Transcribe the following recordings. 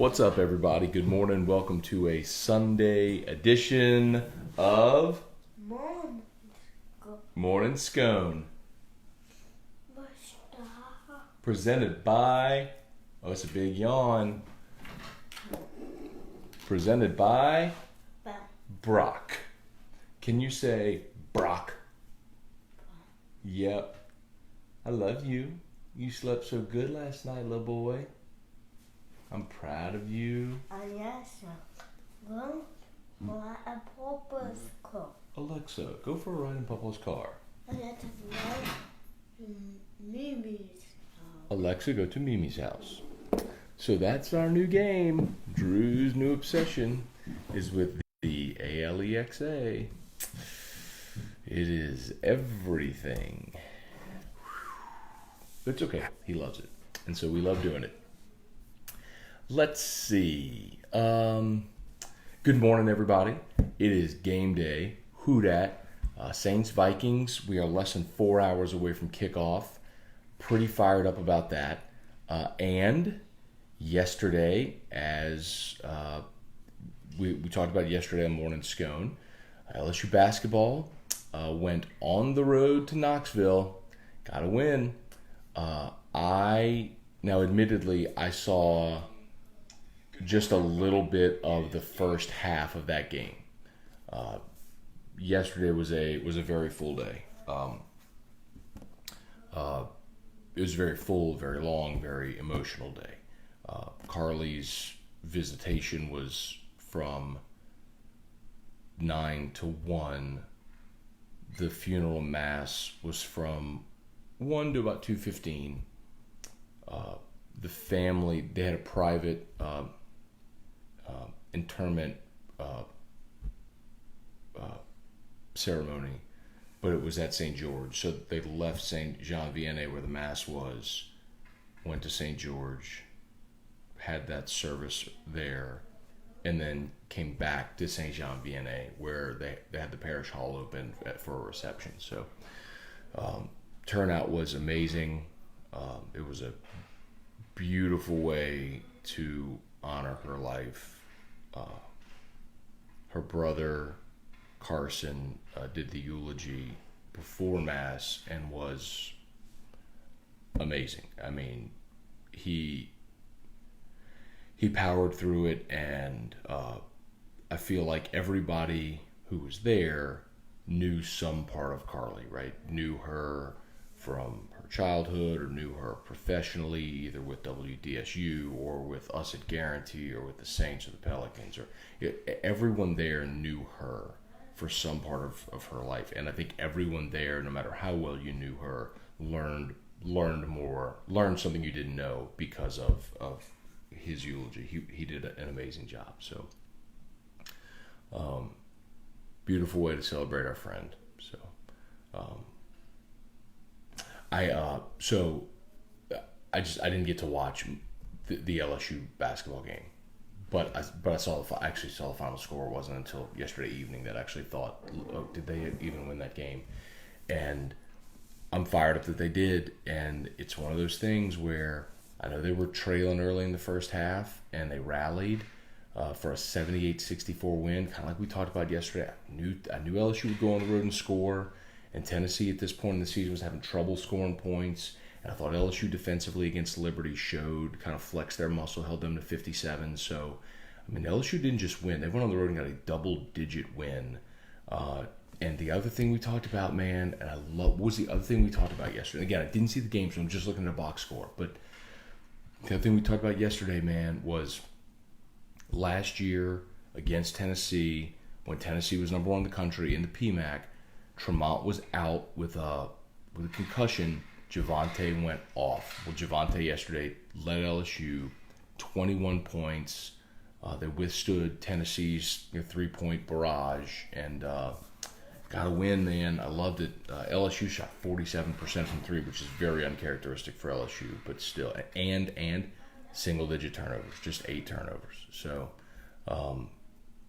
What's up, everybody? Good morning. Welcome to a Sunday edition of Morning Scone. Presented by, oh, it's a big yawn. Presented by Brock. Can you say Brock? Yep. I love you. You slept so good last night, little boy. I'm proud of you. Yes. Ride in Papa's car. Alexa, go for a ride in Papa's car. Let's ride Mimi's house. Alexa, go to Mimi's house. So that's our new game. Drew's new obsession is with the ALEXA. It is everything. It's okay. He loves it. And so we love doing it. Let's see. Good morning, everybody. It is game day. Who dat? Saints-Vikings. We are less than 4 hours away from kickoff. Pretty fired up about that. And yesterday, as we talked about yesterday on Morning Scone, LSU basketball went on the road to Knoxville. Got a win. Admittedly, I saw just a little bit of the first half of that game. Yesterday was a very full day. It was very full, very long, very emotional day. Carly's visitation was from 9 to 1. The funeral mass was from 1 to about 2:15. The family, they had a private interment ceremony, but it was at St. George. So they left St. Jean Vianney where the mass was, went to St. George, had that service there, and then came back to St. Jean Vianney where they had the parish hall open for a reception. So turnout was amazing. It was a beautiful way to honor her life. Her brother Carson did the eulogy before Mass and was amazing. I mean, he powered through it, and I feel like everybody who was there knew some part of Carly, right? Knew her from her childhood or knew her professionally, either with WDSU or with us at Guarantee or with the Saints or the Pelicans. Everyone there knew her for some part of her life. And I think everyone there, no matter how well you knew her, learned something you didn't know because of his eulogy. He did an amazing job. So beautiful way to celebrate our friend. So I didn't get to watch the LSU basketball game, but I saw the final score. It wasn't until yesterday evening that I actually thought, oh, did they even win that game? And I'm fired up that they did. And it's one of those things where I know they were trailing early in the first half and they rallied for a 78-64 win, kind of like we talked about yesterday. I knew LSU would go on the road and score. And Tennessee at this point in the season was having trouble scoring points. And I thought LSU defensively against Liberty showed, kind of flexed their muscle, held them to 57. So, I mean, LSU didn't just win. They went on the road and got a double-digit win. And the other thing we talked about, man, and what was the other thing we talked about yesterday? Again, I didn't see the game, so I'm just looking at a box score. But the other thing we talked about yesterday, man, was last year against Tennessee, when Tennessee was number 1 in the country in the PMAC, Tremont was out with a concussion. Javonte went off. Well, Javonte yesterday led LSU 21 points. They withstood Tennessee's 3-point barrage and got a win, man. I loved it. LSU shot 47% from 3, which is very uncharacteristic for LSU, but still. And single-digit turnovers, just 8 turnovers. So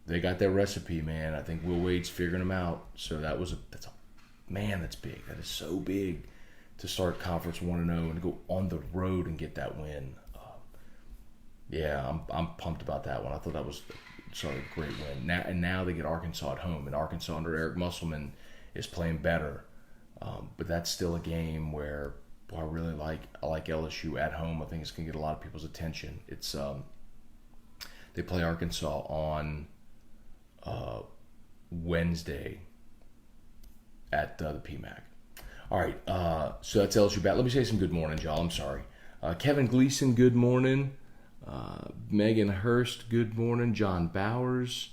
they got their recipe, man. I think Will Wade's figuring them out. So that's big. That is so big to start conference 1-0 and go on the road and get that win. Yeah, I'm pumped about that one. I thought that was sort of a great win. Now they get Arkansas at home, and Arkansas under Eric Musselman is playing better. But that's still a game where I really like LSU at home. I think it's going to get a lot of people's attention. It's they play Arkansas on Wednesday at the PMAC. All right, so that's LSU bat. Let me say some good morning, y'all. I'm sorry. Kevin Gleason, good morning. Megan Hurst, good morning. John Bowers.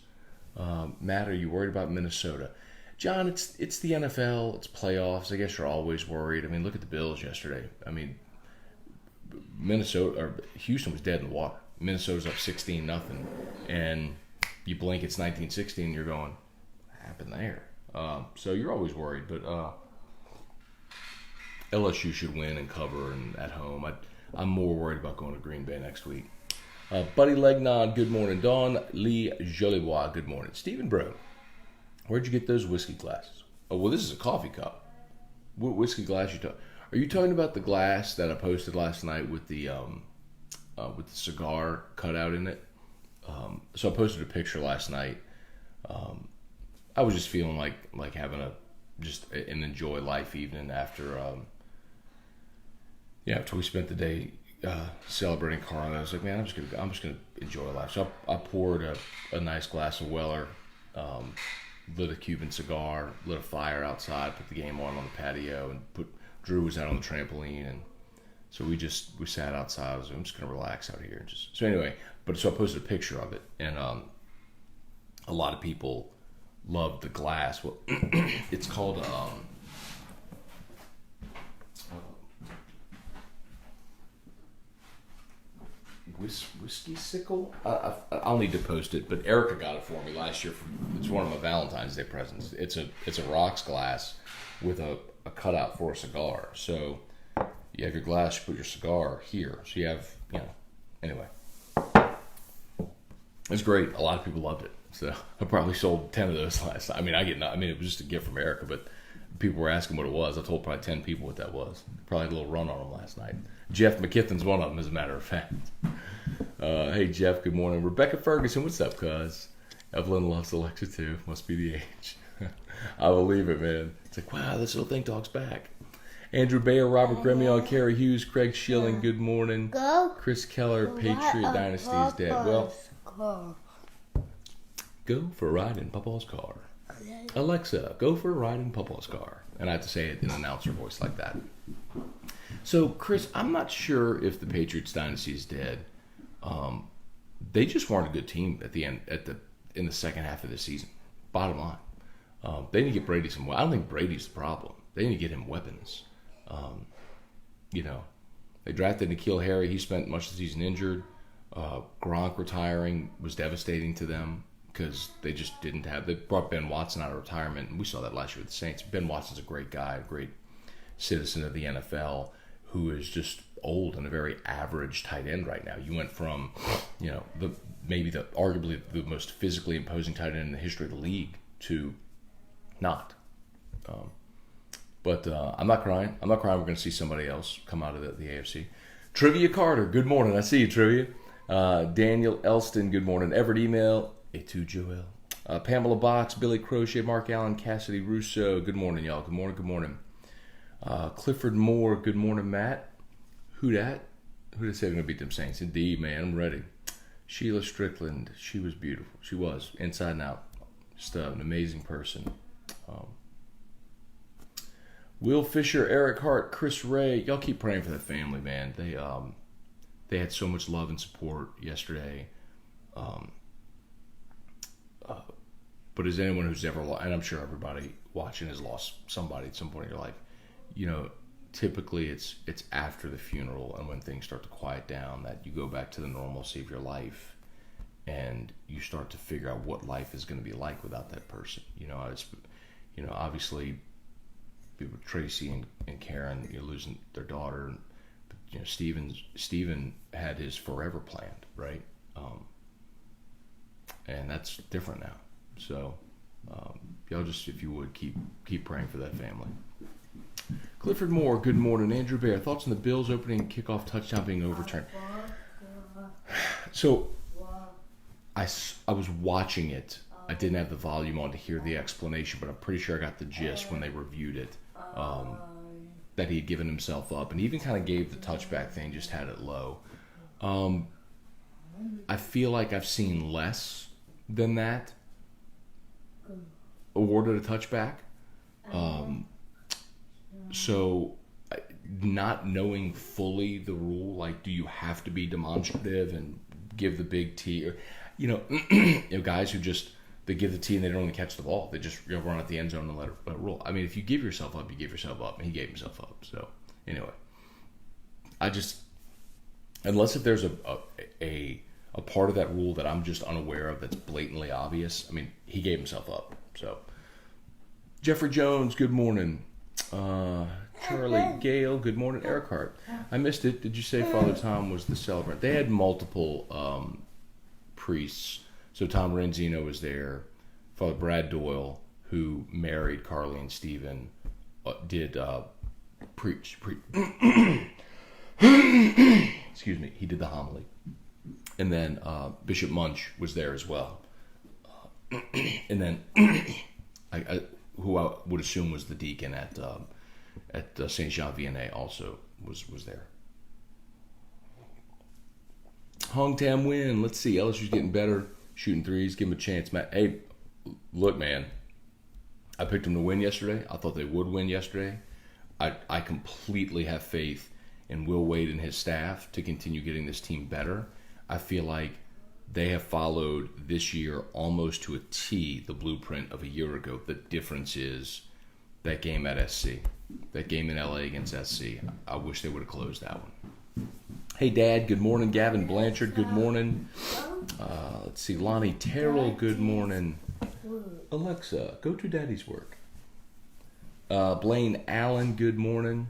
Matt, are you worried about Minnesota? John, it's the NFL. It's playoffs. I guess you're always worried. I mean, look at the Bills yesterday. I mean, Houston was dead in the water. Minnesota's up 16-0, and you blink, it's 19-16. And you're going, what happened there? So you're always worried, but LSU should win and cover and at home. I'm more worried about going to Green Bay next week. Buddy Legnod, good morning. Don Lee Jolibois, good morning. Stephen Bro, where'd you get those whiskey glasses? Oh, well, this is a coffee cup. What whiskey glass are you talking about the glass that I posted last night with the cigar cut out in it? So I posted a picture last night. I was just feeling like having an enjoy life evening after after we spent the day celebrating Carl. I was like, man, I'm just gonna enjoy life. So I poured a nice glass of Weller, lit a Cuban cigar, lit a fire outside, put the game on the patio, and Drew was out on the trampoline, and so we sat outside. I was like, I'm just gonna relax out here. So anyway, so I posted a picture of it, and a lot of people loved the glass. Well, it's called Whiskey Sickle. I'll need to post it, but Erica got it for me last year. It's one of my Valentine's Day presents. It's a rocks glass with a cutout for a cigar. So you have your glass, you put your cigar here. So you have, anyway. It's great. A lot of people loved it. So I probably sold 10 of those last night. It was just a gift from Erica, but people were asking what it was. I told probably 10 people what that was. Probably a little run on them last night. Jeff McKithen's one of them, as a matter of fact. Hey, Jeff, good morning. Rebecca Ferguson, what's up, cuz? Evelyn loves Alexa, too. Must be the age. I believe it, man. It's like, wow, this little thing talks back. Andrew Bayer, Robert Gremion, Kerry Hughes, Craig Schilling, good morning. Go. Chris Keller, Patriot Dynasty is dead. Well, go for a ride in Papa's car. Alexa, go for a ride in Papa's car. And I have to say it in an announcer voice like that. So, Chris, I'm not sure if the Patriots dynasty is dead. They just weren't a good team at the end, in the second half of the season. Bottom line, they need to get Brady some. I don't think Brady's the problem. They need to get him weapons. They drafted N'Keal Harry. He spent much of the season injured. Gronk retiring was devastating to them because they just didn't have. They brought Ben Watson out of retirement, and we saw that last year with the Saints. Ben Watson's a great guy, a great citizen of the NFL, who is just old and a very average tight end right now. You went from, arguably the most physically imposing tight end in the history of the league to not. But I'm not crying. We're going to see somebody else come out of the AFC. Trivia Carter, good morning. I see you, Trivia. Daniel Elston, good morning. Everett Email, Et tu, Joel. Pamela Box, Billy Crochet, Mark Allen, Cassidy Russo, good morning, y'all. Good morning. Clifford Moore, good morning, Matt. Who dat? Who dat say we're going to beat them Saints? Indeed, man, I'm ready. Sheila Strickland, she was beautiful. She was, inside and out. Just an amazing person. Will Fisher, Eric Hart, Chris Ray, y'all keep praying for that family, man. They had so much love and support yesterday. But as anyone who's ever, and I'm sure everybody watching has lost somebody at some point in your life, typically it's after the funeral and when things start to quiet down that you go back to the normalcy of your life and you start to figure out what life is going to be like without that person. Obviously, Tracy and Karen, losing their daughter. Steven had his forever planned, right? And that's different now. So, y'all just, if you would, keep praying for that family. Clifford Moore, good morning. Andrew Bear, thoughts on the Bills opening kickoff touchdown being overturned? So Wow. I was watching it. I didn't have the volume on to hear the explanation, but I'm pretty sure I got the gist when they reviewed it. That he had given himself up, and he even kind of gave the touchback thing, just had it low. I feel like I've seen less than that awarded a touchback. So not knowing fully the rule, like, do you have to be demonstrative and give the big T? Or, guys who just, they give the T and they don't even catch the ball. They just run at the end zone and let it roll. I mean, if you give yourself up, you give yourself up. And he gave himself up. So, anyway. Unless if there's a part of that rule that I'm just unaware of that's blatantly obvious, I mean, he gave himself up. So, Jeffrey Jones, good morning. Charlie Gale, good morning. Eric Hart, I missed it. Did you say Father Tom was the celebrant? They had multiple priests. So Tom Renzino was there. Father Brad Doyle, who married Carly and Stephen, did preach. Excuse me. He did the homily. And then Bishop Munch was there as well. And then who I would assume was the deacon at Saint Jean Vianney also was there. Hong Tam win. Let's see. LSU's getting better shooting threes. Give him a chance, Matt. Hey, look, man. I picked them to win yesterday. I thought they would win yesterday. I completely have faith in Will Wade and his staff to continue getting this team better. I feel like they have followed this year almost to a T the blueprint of a year ago. The difference is that game at SC. That game in LA against SC. I wish they would have closed that one. Hey, Dad. Good morning. Gavin Blanchard. Good morning. Let's see. Lonnie Terrell. Good morning. Alexa, go to Daddy's work. Blaine Allen. Good morning.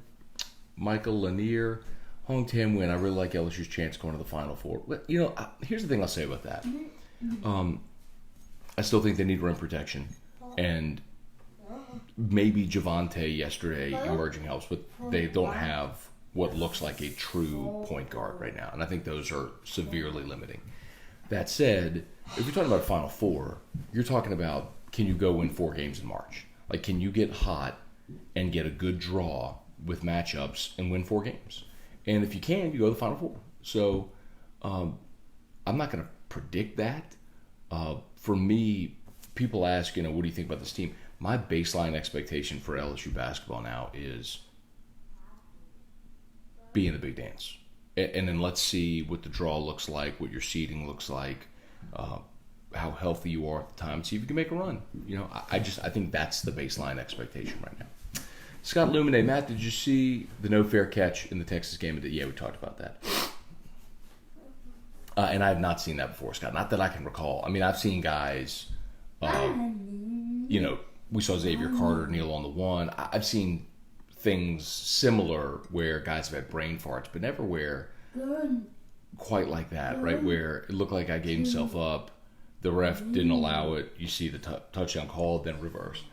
Michael Lanier. Hong Tam win. I really like LSU's chance going to the Final Four. But, here's the thing I'll say about that. I still think they need rim protection. And maybe Javante yesterday emerging helps, but they don't have what looks like a true point guard right now. And I think those are severely limiting. That said, if you're talking about Final Four, you're talking about, can you go win 4 games in March? Like, can you get hot and get a good draw with matchups and win 4 games? And if you can, you go to the Final Four. So I'm not going to predict that. For me, people ask, what do you think about this team? My baseline expectation for LSU basketball now is be in the big dance. And then let's see what the draw looks like, what your seeding looks like, how healthy you are at the time, see if you can make a run. I think that's the baseline expectation right now. Scott Lumine, Matt, did you see the no fair catch in the Texas game? Yeah, we talked about that. And I have not seen that before, Scott. Not that I can recall. I mean, I've seen guys, we saw Xavier Carter kneel on the one. I've seen things similar where guys have had brain farts, but never where quite like that, right? Where it looked like I gave himself up. The ref didn't allow it. You see the touchdown called, then reversed.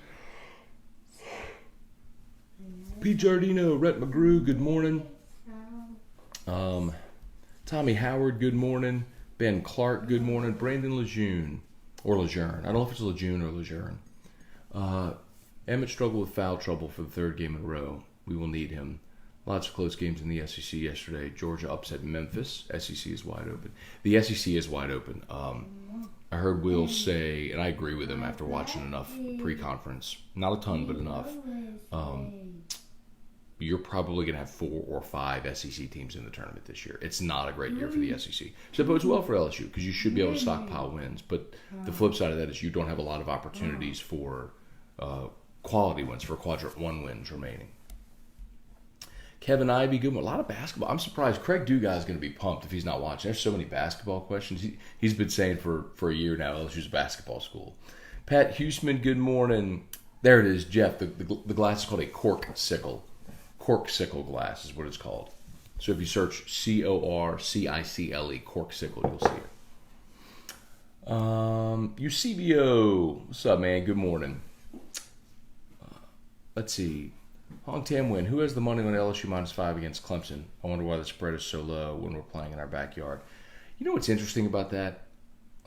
Pete Giardino, Rhett McGrew, good morning. Tommy Howard, good morning. Ben Clark, good morning. Brandon Lejeune, or Lejeune. I don't know if it's Lejeune or Lejeune. Emmett struggled with foul trouble for the 3rd game in a row. We will need him. Lots of close games in the SEC yesterday. Georgia upset Memphis. SEC is wide open. The SEC is wide open. I heard Will say, and I agree with him after watching enough pre-conference, not a ton, but enough, you're probably going to have 4 or 5 SEC teams in the tournament this year. It's not a great year for the SEC. So it bodes well for LSU because you should be able to stockpile wins. But the flip side of that is you don't have a lot of opportunities for quality wins, for quadrant 1 wins remaining. Kevin Ivey, good one. A lot of basketball. I'm surprised. Craig Dugas is going to be pumped if he's not watching. There's so many basketball questions. He's been saying for a year now, LSU's a basketball school. Pat Huseman, good morning. There it is, Jeff. The glass is called a cork sickle. Cork sickle glass is what it's called. So if you search CORCICLE, cork sickle, you'll see it. Eusebio, what's up, man? Good morning. Let's see. Hong Tam win. Who has the money on LSU -5 against Clemson? I wonder why the spread is so low when we're playing in our backyard. You know what's interesting about that?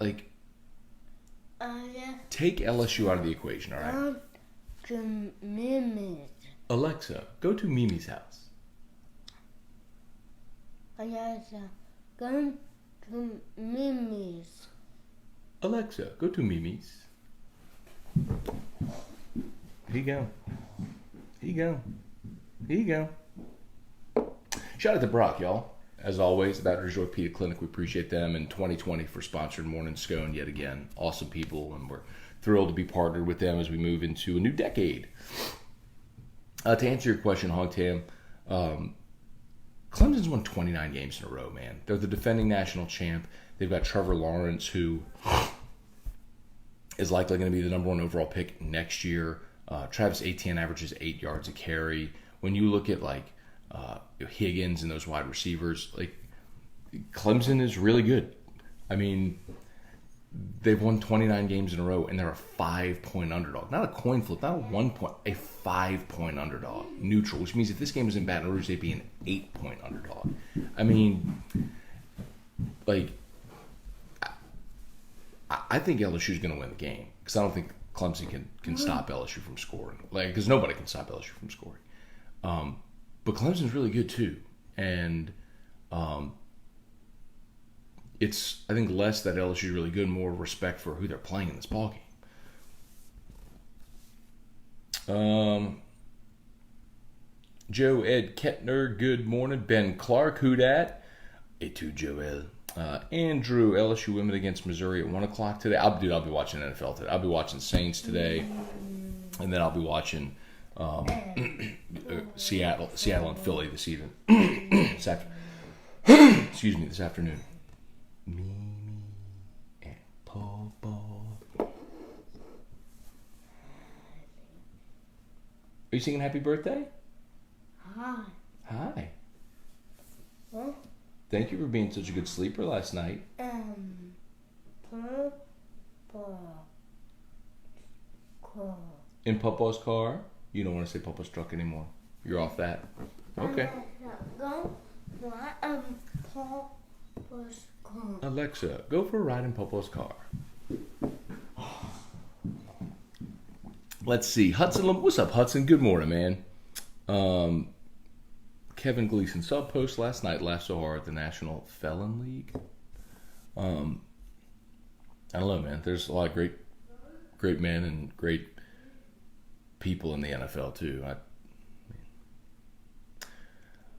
Like, Yeah. take LSU out of the equation, all right? To Mimi's. Alexa, go to Mimi's house. Alexa, go to Mimi's. Alexa, go to Mimi's. Here you go. Here you go. Here you go. Shout out to Brock, y'all. As always, the Batteries Orthopedic Clinic, we appreciate them in 2020 for sponsoring Morning Scone yet again. Awesome people, and we're thrilled to be partnered with them as we move into a new decade. To answer your question, Hog Tam, Clemson's won 29 games in a row, man. They're the defending national champ. They've got Trevor Lawrence, who is likely going to be the number 1 overall pick next year. Travis Etienne averages 8 yards a carry. When you look at Higgins and those wide receivers, Clemson is really good. I mean, they've won 29 games in a row, and they're a 5-point underdog. Not a coin flip, not a 1 point, a 5-point underdog. Neutral, which means if this game was in Baton Rouge, they'd be an 8-point underdog. I mean, I think LSU is going to win the game because I don't think Clemson can stop LSU from scoring. Because nobody can stop LSU from scoring. But Clemson's really good too, and it's, I think, less that LSU is really good, more respect for who they're playing in this ballgame. Joe Ed Kettner, good morning. Ben Clark, who dat? Et tu, Joel. Andrew, LSU women against Missouri at 1 o'clock today. I'll be watching NFL today. I'll be watching Saints today, and then I'll be watching Seattle and Philly this evening. Excuse me, this afternoon. Mimi and Popo. Are you singing happy birthday? Hi. Hi. Huh? Thank you for being such a good sleeper last night. Papa. Car. In Papa's car? You don't want to say Papa's truck anymore. You're off that. Okay. Go Papa's car. Alexa, go for a ride in Papa's car. Let's see. Hudson, what's up, Hudson? Good morning, man. Kevin Gleason, sub post last night, laughed so hard at the National Felon League. I don't know, man. There's a lot of great men and great people in the NFL too.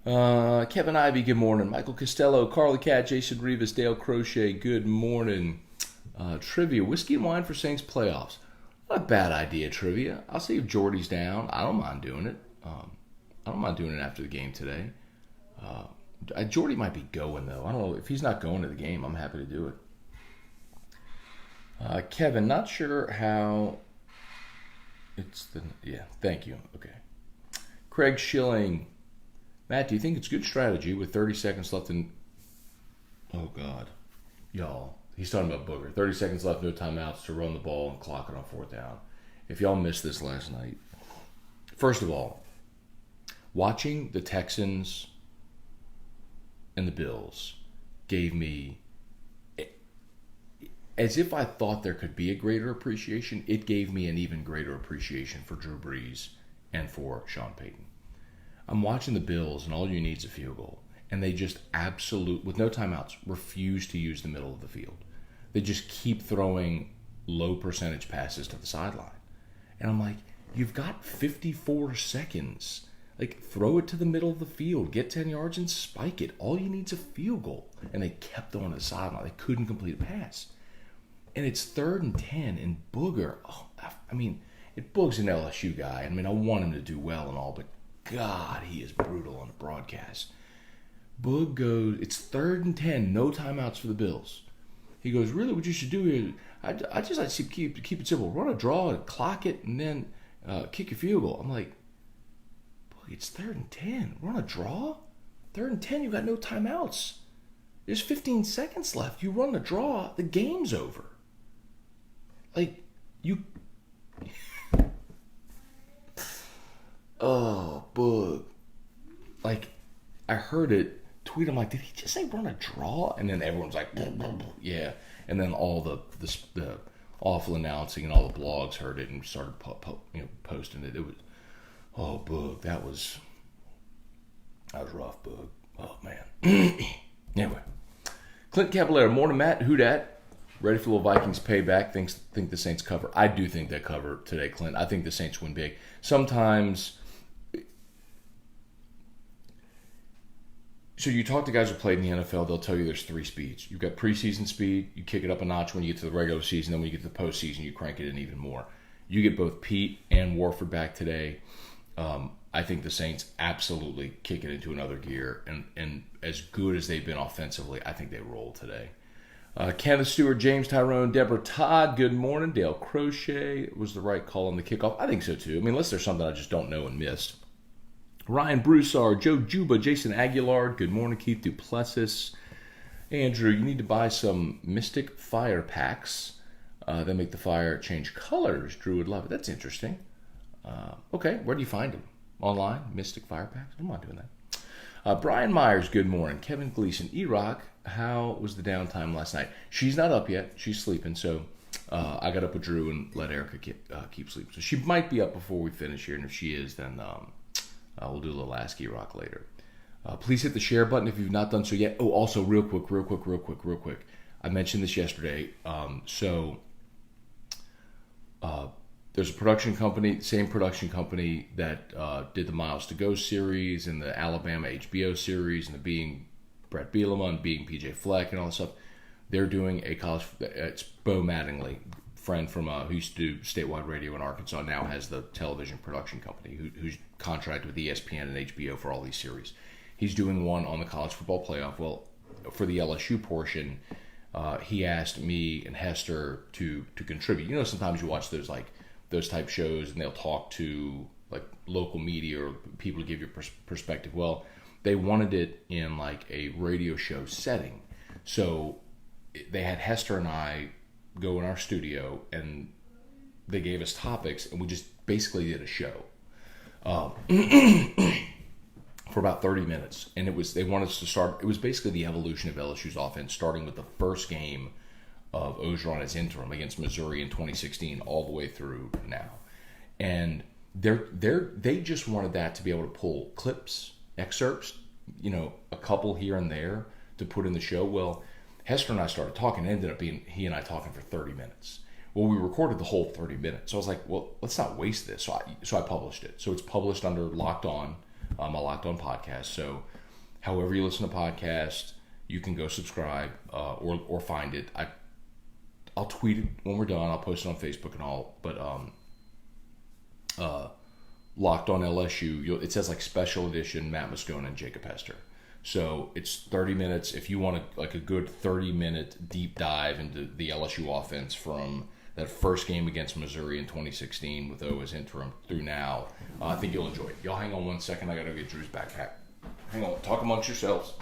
Kevin Ivey, good morning. Michael Costello, Carly Cat, Jason Rivas, Dale Crochet, good morning. Trivia, whiskey and wine for Saints playoffs. Not a bad idea, trivia. I'll see if Jordy's down. I don't mind doing it. I don't mind doing it after the game today. Jordy might be going, though. I don't know. If he's not going to the game, I'm happy to do it. Kevin, not sure how it's the... Yeah, thank you. Okay. Craig Schilling. Matt, do you think it's good strategy with 30 seconds left in... Oh, God. Y'all. He's talking about Booger. 30 seconds left, no timeouts to run the ball and clock it on 4th down. If y'all missed this last night... First of all, watching the Texans and the Bills gave me, as if I thought there could be a greater appreciation, it gave me an even greater appreciation for Drew Brees and for Sean Payton. I'm watching the Bills, and all you need is a field goal. And they just with no timeouts, refuse to use the middle of the field. They just keep throwing low percentage passes to the sideline. And I'm like, you've got 54 seconds. Throw it to the middle of the field, get 10 yards, and spike it. All you need is a field goal. And they kept going to the sideline. They couldn't complete a pass. And it's 3rd and 10, and Booger, Boog's an LSU guy. I want him to do well and all, but God, he is brutal on the broadcast. Boog goes, it's 3rd and 10, no timeouts for the Bills. He goes, really, what you should do here, I just like to keep it simple. Run a draw, clock it, and then kick your field goal. I'm like, it's 3rd and 10. We're on a draw? 3rd and 10, you got no timeouts. There's 15 seconds left. You run the draw, the game's over. Oh, Boog. I heard it tweet. I'm like, did he just say run a draw? And then everyone's like, yeah. And then all the awful announcing and all the blogs heard it and started posting it. It was, oh, Boog, that was rough, Boog. Oh, man. Anyway. Clint Caballero, morning, Matt. Who dat? Ready for a little Vikings payback. Think the Saints cover. I do think they cover today, Clint. I think the Saints win big. Sometimes, so you talk to guys who played in the NFL, they'll tell you there's 3 speeds. You've got preseason speed. You kick it up a notch when you get to the regular season. Then when you get to the postseason, you crank it in even more. You get both Pete and Warford back today. I think the Saints absolutely kick it into another gear. And as good as they've been offensively, I think they roll today. Kenneth Stewart, James Tyrone, Deborah Todd, good morning. Dale Crochet was the right call on the kickoff. I think so too. I mean, unless there's something I just don't know and missed. Ryan Broussard, Joe Juba, Jason Aguilar, good morning. Keith Duplessis. Andrew, you need to buy some Mystic Fire packs. They make the fire change colors. Drew would love it. That's interesting. Okay, where do you find them? Online? Mystic Fire packs? I'm not doing that. Brian Myers, good morning. Kevin Gleason, E-Rock, how was the downtime last night? She's not up yet. She's sleeping, so I got up with Drew and let Erica keep sleeping. So she might be up before we finish here, and if she is, then we'll do a little Ask E-Rock later. Please hit the share button if you've not done so yet. Oh, also, real quick. I mentioned this yesterday. There's a production company, same production company that did the Miles to Go series and the Alabama HBO series and the Being Brett Bielema and Being PJ Fleck and all that stuff. They're doing a college. It's Bo Mattingly, friend from who used to do statewide radio in Arkansas, now has the television production company who's contracted with ESPN and HBO for all these series. He's doing one on the college football playoff. Well, for the LSU portion, he asked me and Hester to contribute. You know, sometimes you watch those type shows and they'll talk to like local media or people to give you perspective. Well, they wanted it in like a radio show setting. So they had Hester and I go in our studio and they gave us topics and we just basically did a show for about 30 minutes. And they wanted us to start, it was basically the evolution of LSU's offense, starting with the first game of Ogeron as interim against Missouri in 2016 all the way through now. And they just wanted that to be able to pull clips, excerpts, a couple here and there to put in the show. Well, Hester and I started talking. It ended up being he and I talking for 30 minutes. Well, we recorded the whole 30 minutes. So I was like, well, let's not waste this. So I published it. So it's published under Locked On, my Locked On podcast. So however you listen to podcasts, you can go subscribe or find it. I'll tweet it when we're done. I'll post it on Facebook and all. But Locked On LSU, it says like special edition Matt Scone and Jacob Hester. So it's 30 minutes. If you want a good 30-minute deep dive into the LSU offense from that first game against Missouri in 2016 with O as interim through now, I think you'll enjoy it. Y'all hang on 1 second. I got to get Drew's backpack. Hang on. Talk amongst yourselves.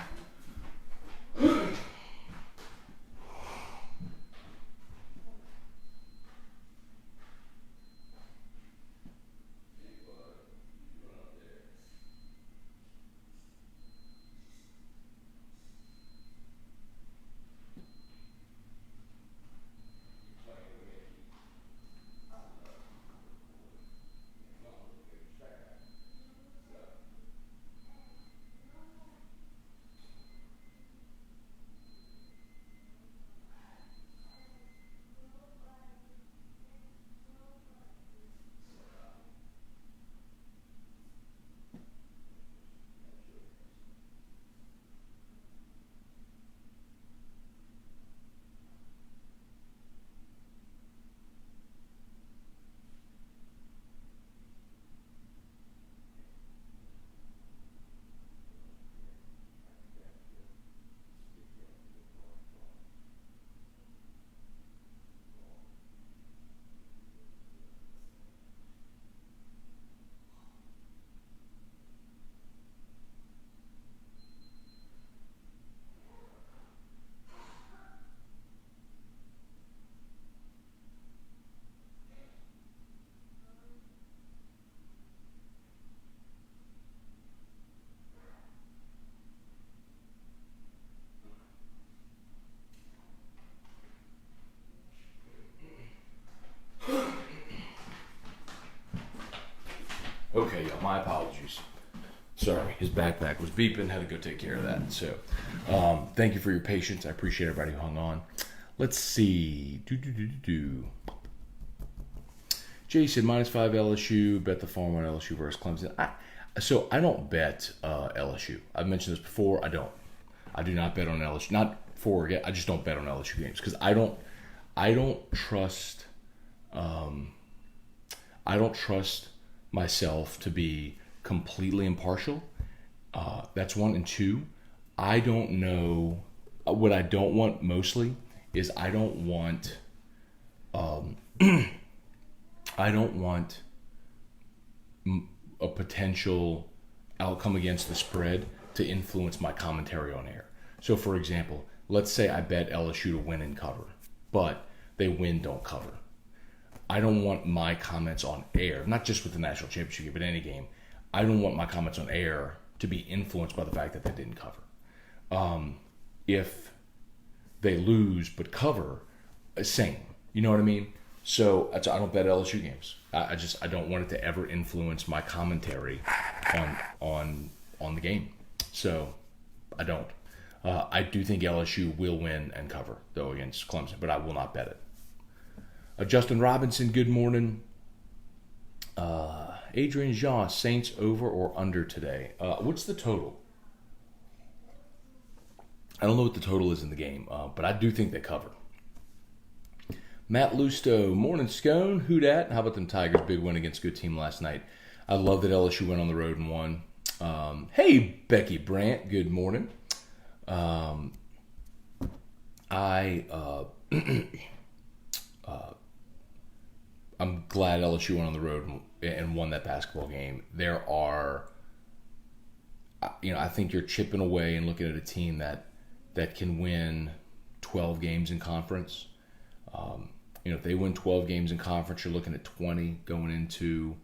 Okay, y'all, my apologies. Sorry, his backpack was beeping. Had to go take care of that. So, thank you for your patience. I appreciate everybody who hung on. Let's see. Jason, -5 LSU. Bet the farm on LSU versus Clemson. I don't bet LSU. I've mentioned this before. I don't. I do not bet on LSU. Not for again. I just don't bet on LSU games because I don't trust. I don't trust myself to be completely impartial. That's one. And two, I don't know what I don't want mostly is I don't want a potential outcome against the spread to influence my commentary on air. So, for example, let's say I bet LSU to win and cover, but they win, don't cover. I don't want my comments on air, not just with the national championship game, but any game. I don't want my comments on air to be influenced by the fact that they didn't cover. If they lose but cover, same. You know what I mean? So I don't bet LSU games. I don't want it to ever influence my commentary on the game. So I don't. I do think LSU will win and cover though against Clemson, but I will not bet it. Justin Robinson, good morning. Adrian Jean, Saints over or under today? What's the total? I don't know what the total is in the game, but I do think they cover. Matt Lusto, morning Scone, who dat? How about them Tigers? Big win against a good team last night. I love that LSU went on the road and won. Hey, Becky Brandt, good morning. I'm glad LSU went on the road and won that basketball game. There are, I think you're chipping away and looking at a team that can win 12 games in conference. If they win 12 games in conference, you're looking at 20 going into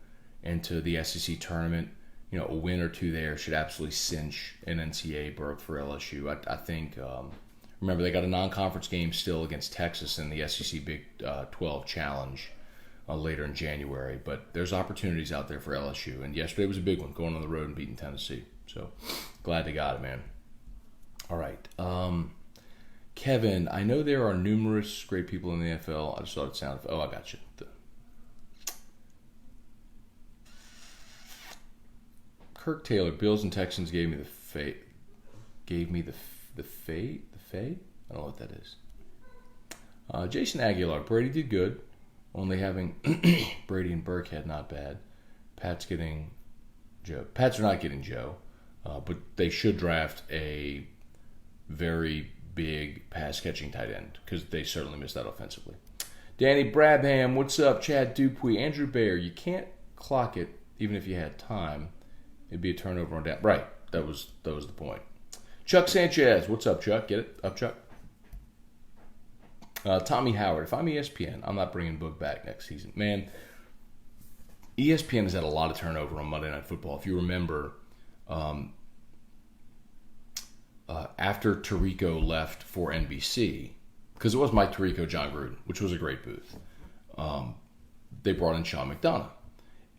the SEC tournament. A win or two there should absolutely cinch an NCAA berth for LSU. I think, remember, they got a non-conference game still against Texas in the SEC Big 12 Challenge later in January. But there's opportunities out there for LSU. And yesterday was a big one, going on the road and beating Tennessee. So glad they got it, man. All right. Kevin, I know there are numerous great people in the NFL. I just thought it sounded... Oh, I got you. Kirk Taylor, Bills and Texans gave me the fate. Gave me the fate? The fate? I don't know what that is. Jason Aguilar, Brady did good. Only having Brady and Burkhead, not bad. Pat's getting Joe. Pats are not getting Joe, but they should draft a very big pass-catching tight end because they certainly missed that offensively. Danny Brabham, what's up? Chad Dupuis, Andrew Bayer, you can't clock it even if you had time. It'd be a turnover on down. Right, that was the point. Chuck Sanchez, what's up, Chuck? Get it? Up, Chuck? Tommy Howard, if I'm ESPN, I'm not bringing Boog back next season. Man, ESPN has had a lot of turnover on Monday Night Football. If you remember, after Tirico left for NBC, because it was Mike Tirico, John Gruden, which was a great booth, they brought in Sean McDonough.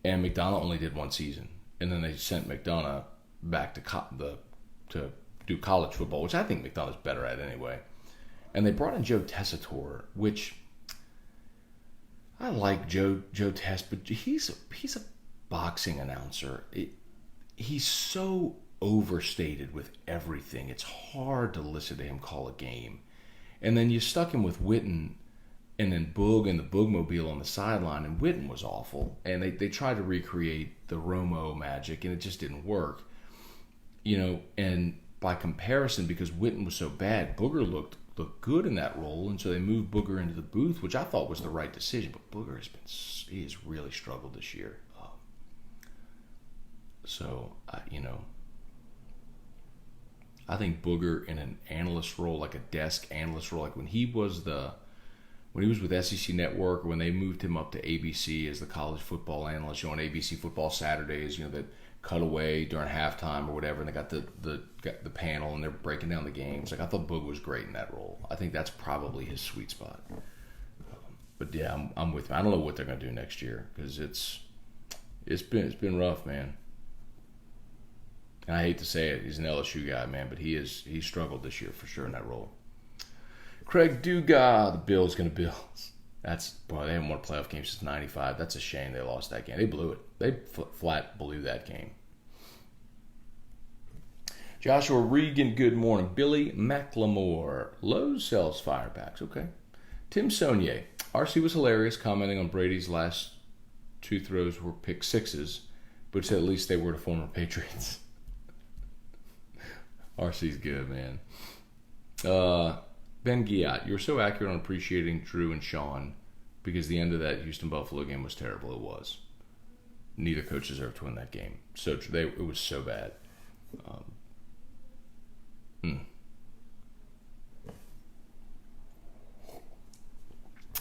And McDonough only did one season. And then they sent McDonough back to do college football, which I think McDonough's better at anyway. And they brought in Joe Tessitore, which I like Joe Tess, but he's a boxing announcer. He's so overstated with everything. It's hard to listen to him call a game. And then you stuck him with Witten and then Boog and the Boogmobile on the sideline, and Witten was awful. And they tried to recreate the Romo magic, and it just didn't work. And by comparison, because Witten was so bad, Booger looked good in that role, and so they moved Booger into the booth, which I thought was the right decision. But Booger has really struggled this year. I think Booger in an analyst role, like a desk analyst role, like when he was with SEC Network, or when they moved him up to ABC as the college football analyst, on ABC Football Saturdays, that cut away during halftime or whatever, and they got the panel and they're breaking down the games. Like, I thought Boog was great in that role. I think that's probably his sweet spot. But yeah, I'm with him. I don't know what they're going to do next year because It's been rough, man. And I hate to say it, he's an LSU guy, man, but he's struggled this year for sure in that role. Craig Dugas, the Bills gonna Bills. They haven't won a playoff game since '95. That's a shame they lost that game. They blew it. They flat blew that game. Joshua Regan, good morning. Billy McLemore, Lowe's sells fire packs. Okay. Tim Saunier, RC was hilarious, commenting on Brady's last two throws were pick sixes, but said at least they were to former Patriots. RC's good, man. Ben Giat, you were so accurate on appreciating Drew and Sean because the end of that Houston-Buffalo game was terrible. It was. Neither coach deserved to win that game. It was so bad.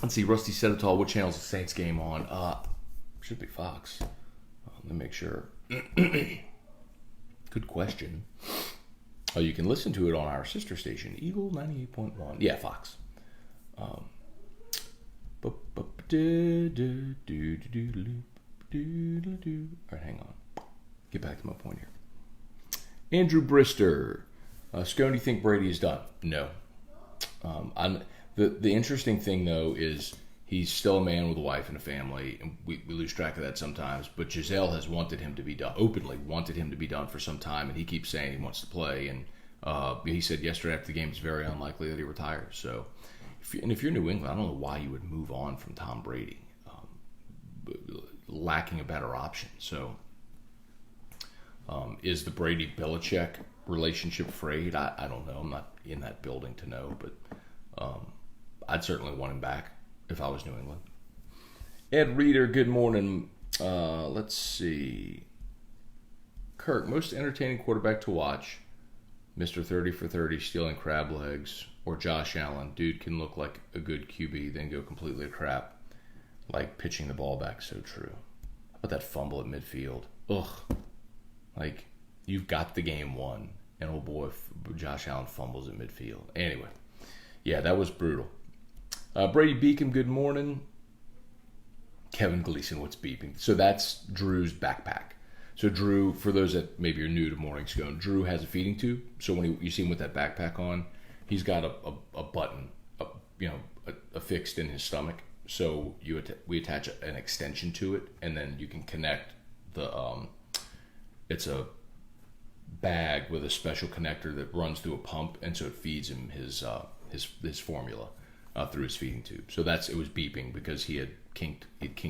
Let's see. Rusty Sedatal, what channel is the Saints game on? Should be Fox. Let me make sure. Good question. Oh, you can listen to it on our sister station, Eagle 98.1. Yeah, Fox. All right, hang on. Get back to my point here. Andrew Brister. Scone, do you think Brady is done? No. The interesting thing, though, is he's still a man with a wife and a family, and we lose track of that sometimes. But Giselle has wanted him to be done, openly wanted him to be done for some time, and he keeps saying he wants to play. And he said yesterday after the game it's very unlikely that he retires. So, if you're New England, I don't know why you would move on from Tom Brady, lacking a better option. So, is the Brady-Belichick relationship frayed? I don't know. I'm not in that building to know, but I'd certainly want him back if I was New England. Ed Reeder, good morning. Let's see. Kirk, most entertaining quarterback to watch, Mr. 30 for 30 stealing crab legs, or Josh Allen. Dude can look like a good QB, then go completely to crap, like pitching the ball back. So true. How about that fumble at midfield? Ugh. Like, you've got the game won, and oh boy, Josh Allen fumbles at midfield. Anyway, yeah, that was brutal. Brady Beacom, good morning. Kevin Gleason, what's beeping? So that's Drew's backpack. So Drew, for those that maybe are new to Morning Scone, Drew has a feeding tube. So when you see him with that backpack on, he's got a button, affixed in his stomach. So we attach an extension to it, and then you can connect the. It's a bag with a special connector that runs through a pump, and so it feeds him his formula through his feeding tube. So it was beeping because he'd kinked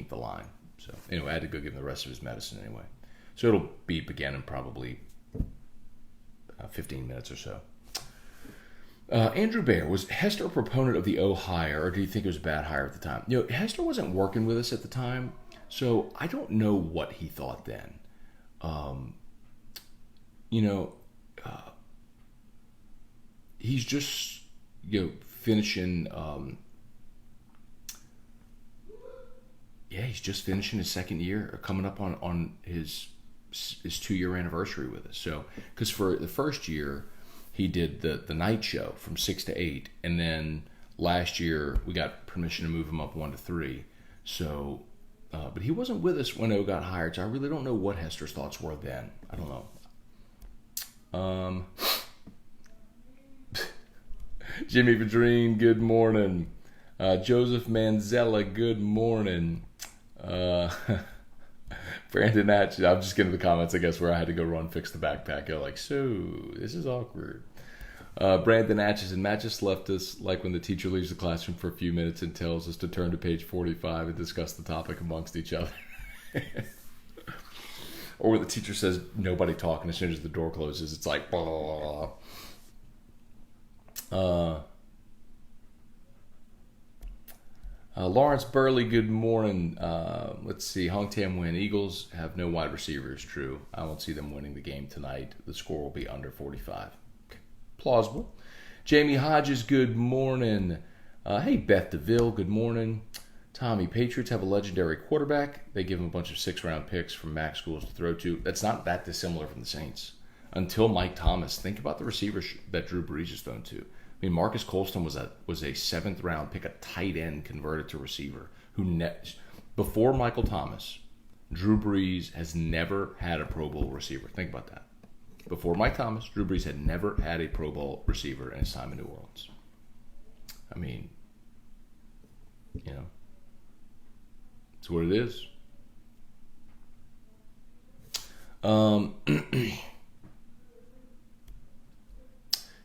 the line. So anyway, I had to go give him the rest of his medicine anyway. So it'll beep again in probably 15 minutes or so. Andrew Bear, was Hester a proponent of the O hire, or do you think it was a bad hire at the time? Hester wasn't working with us at the time, so I don't know what he thought then. He's just finishing. He's just finishing his second year, or coming up on his 2-year anniversary with us. So, because for the first year, he did the night show from 6 to 8, and then last year we got permission to move him up 1 to 3. So, but he wasn't with us when O got hired, so I really don't know what Hester's thoughts were then. I don't know. Jimmy Vadrine, good morning. Joseph Manzella, good morning. Brandon Natch, I'm just getting the comments, I guess, where I had to go run fix the backpack. You're like, so this is awkward. Brandon Natches, and Matt just left us like when the teacher leaves the classroom for a few minutes and tells us to turn to page 45 and discuss the topic amongst each other. Or when the teacher says nobody talk, and as soon as the door closes, it's like blah, blah, blah. Lawrence Burley, good morning. Let's see. Hong Tam win. Eagles have no wide receivers. True. I won't see them winning the game tonight. The score will be under 45. Plausible. Jamie Hodges, good morning. Hey, Beth DeVille, good morning. Tommy, Patriots have a legendary quarterback. They give him a bunch of 6th-round picks from MAC schools to throw to. That's not that dissimilar from the Saints. Until Mike Thomas, think about the receivers that Drew Brees has thrown to. I mean, Marcus Colston was a 7th-round pick, a tight end converted to receiver. Before Michael Thomas, Drew Brees has never had a Pro Bowl receiver. Think about that. Before Mike Thomas, Drew Brees had never had a Pro Bowl receiver in his time in New Orleans. I mean, you know, it's what it is.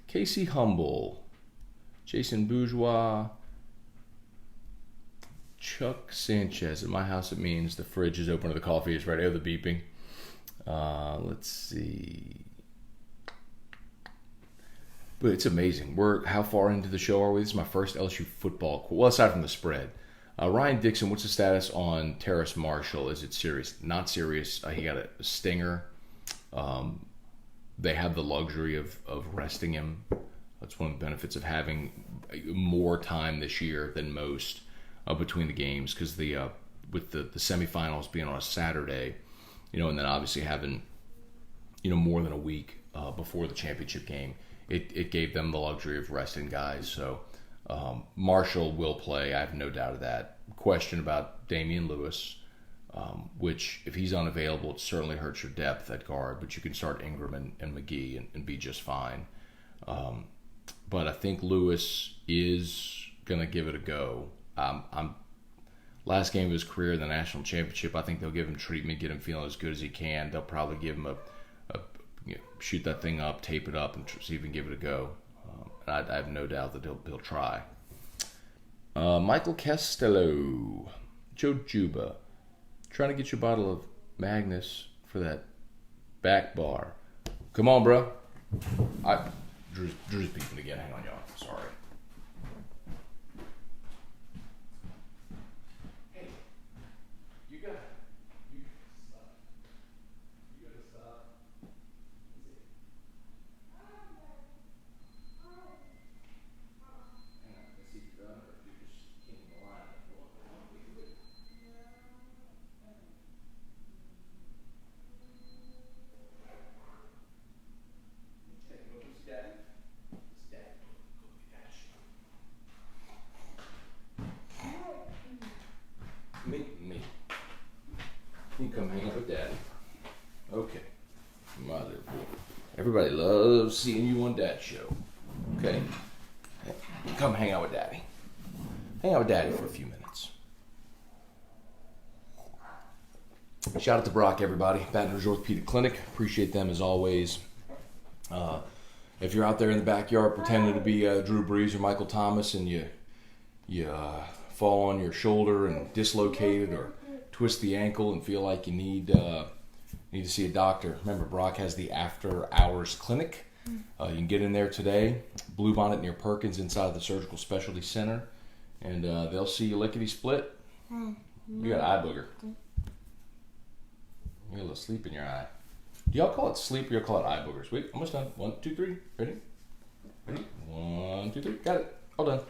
Casey Humble, Jason Bourgeois, Chuck Sanchez. At my house, it means the fridge is open or the coffee is ready. Oh, the beeping. Let's see. But it's amazing. How far into the show are we? This is my first LSU football. Well, aside from the spread. Ryan Dixon, what's the status on Terrace Marshall? Is it serious? Not serious. He got a stinger. They have the luxury of resting him. That's one of the benefits of having more time this year than most between the games, because with the semifinals being on a Saturday, and then obviously having more than a week before the championship game, it gave them the luxury of resting guys. So Marshall will play. I have no doubt of that. Question about Damian Lewis. Which, if he's unavailable, it certainly hurts your depth at guard, but you can start Ingram and McGee and be just fine. But I think Lewis is going to give it a go. Last game of his career in the national championship, I think they'll give him treatment, get him feeling as good as he can. They'll probably give him shoot that thing up, tape it up, and see if he can give it a go. I have no doubt that he'll try. Michael Castello, Joe Juba. Trying to get you a bottle of Magnus for that back bar. Come on, bro. Drew's beeping again. Hang on, y'all. Sorry. Hey, you gotta stop. You gotta stop. Hang on. Let's see if you're done or if you're just kicking the line. Me. You come hang out with Daddy. Okay. Mother boy. Everybody loves seeing you on Dad's show. Okay. Come hang out with Daddy. Hang out with Daddy for a few minutes. Shout out to Brock, everybody. Baton Rouge Orthopedic Clinic. Appreciate them as always. If you're out there in the backyard pretending to be Drew Brees or Michael Thomas and you fall on your shoulder and dislocate it or twist the ankle and feel like you need to see a doctor, remember Brock has the after hours clinic. You can get in there today. Bluebonnet near Perkins inside of the Surgical Specialty Center, and they'll see you lickety split. You got eye booger. You got a little sleep in your eye. Do y'all call it sleep or y'all call it eye boogers? Wait, almost done. 1, 2, 3. Ready? 1, 2, 3. Got it. All done.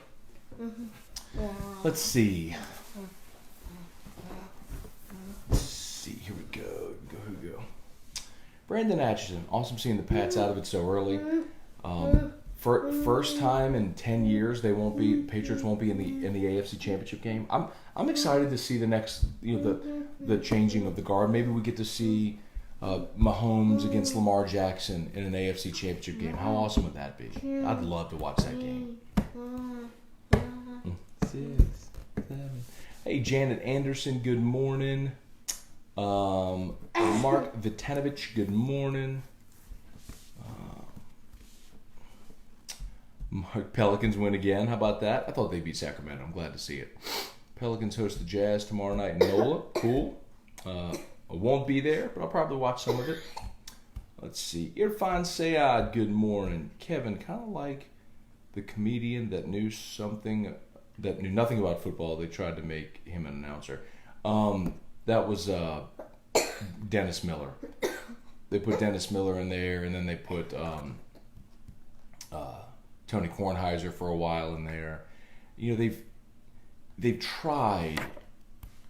Let's see. Here we go. Here we go. Brandon Atchison. Awesome seeing the Pats out of it so early. First time in 10 years Patriots won't be in the AFC Championship game. I'm excited to see the next, the changing of the guard. Maybe we get to see Mahomes against Lamar Jackson in an AFC Championship game. How awesome would that be? I'd love to watch that game. 6, 7. Hey, Janet Anderson, good morning. Mark Vitanovich, good morning. Mark, Pelicans win again. How about that? I thought they beat Sacramento. I'm glad to see it. Pelicans host the Jazz tomorrow night in NOLA. Cool. I won't be there, but I'll probably watch some of it. Let's see. Irfan Sayad, good morning. Kevin, kind of like the comedian that knew nothing about football. They tried to make him an announcer. That was Dennis Miller. They put Dennis Miller in there, and then they put Tony Kornheiser for a while in there. They've tried,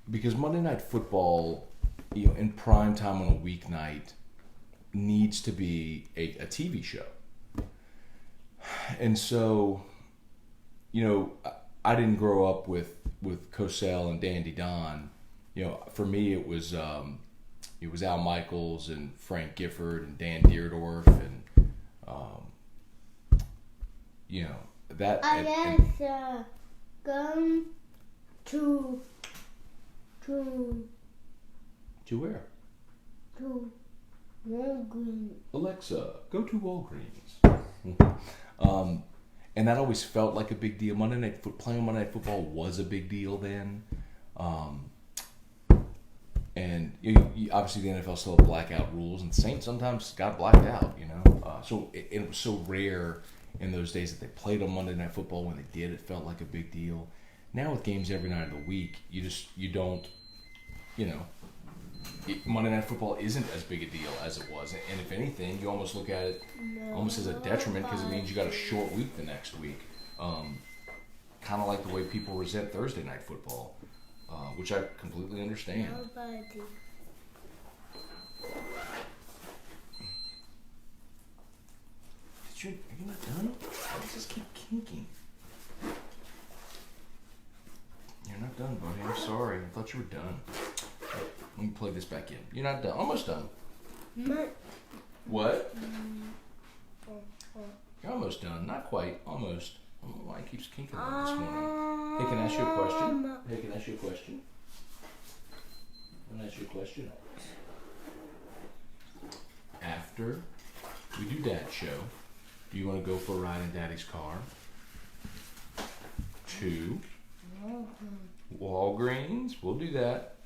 because Monday Night Football, in prime time on a weeknight, needs to be a TV show. And so, I didn't grow up with Cosell and Dandy Don, For me it was Al Michaels and Frank Gifford and Dan Deerdorf and that. I guess come to where? to Walgreens. Alexa, go to Walgreens. And that always felt like a big deal. Playing Monday Night Football was a big deal then. And obviously the NFL still had blackout rules, and the Saints sometimes got blacked out, So it was so rare in those days that they played on Monday Night Football. When they did, it felt like a big deal. Now with games every night of the week, Monday Night Football isn't as big a deal as it was. And if anything, you almost look at it almost as a detriment because it means you got a short week the next week. Kind of like the way people resent Thursday Night Football, which I completely understand. Nobody. Are you not done? Why does this keep kinking? You're not done, buddy. I'm sorry. I thought you were done. Let me plug this back in. You're not done. Almost done. What? You're almost done. Not quite. Almost. I don't know why it keeps kinking like this morning. Hey, can I ask you a question? Can I ask you a question? After we do Dad's show, do you want to go for a ride in Daddy's car? To Walgreens. We'll do that.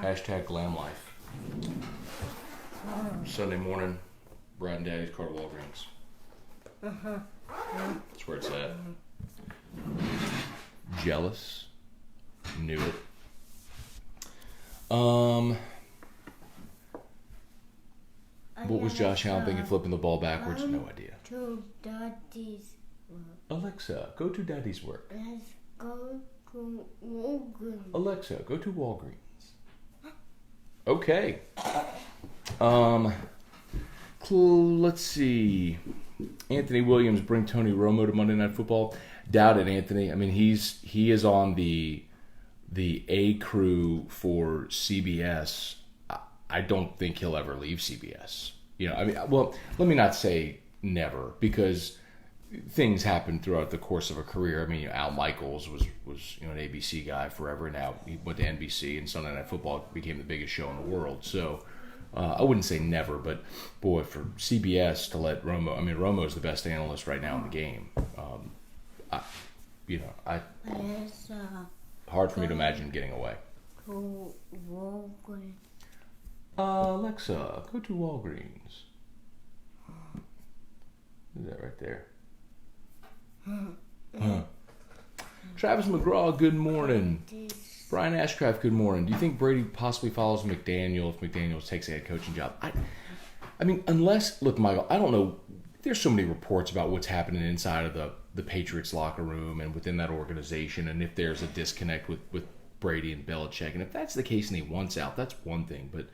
Hashtag glam life. Sunday morning, ride in Daddy's car to Walgreens. That's where it's at. Jealous. Knew it. What was Josh Allen thinking flipping the ball backwards? No idea. To Daddy's work. Alexa, go to Daddy's work. Let's go to Walgreens. Alexa, go to Walgreens. Okay. Let's see. Anthony Williams bring Tony Romo to Monday Night Football. Doubt it, Anthony. I mean, he is on the A crew for CBS. I don't think he'll ever leave CBS. Well, let me not say never, because things happen throughout the course of a career. I mean, Al Michaels was an ABC guy forever. Now he went to NBC, and Sunday Night Football became the biggest show in the world. So I wouldn't say never, but boy, for CBS to let Romo. I mean, Romo is the best analyst right now in the game. Hard for me to imagine him getting away. To Walgreens. Alexa, go to Walgreens. Is that right there? Travis McGraw, good morning. Brian Ashcraft, good morning. Do you think Brady possibly follows McDaniel if McDaniel takes a head coaching job? I mean, look, Michael, I don't know. There's so many reports about what's happening inside of the Patriots locker room and within that organization, and if there's a disconnect with Brady and Belichick. And if that's the case and he wants out, that's one thing. But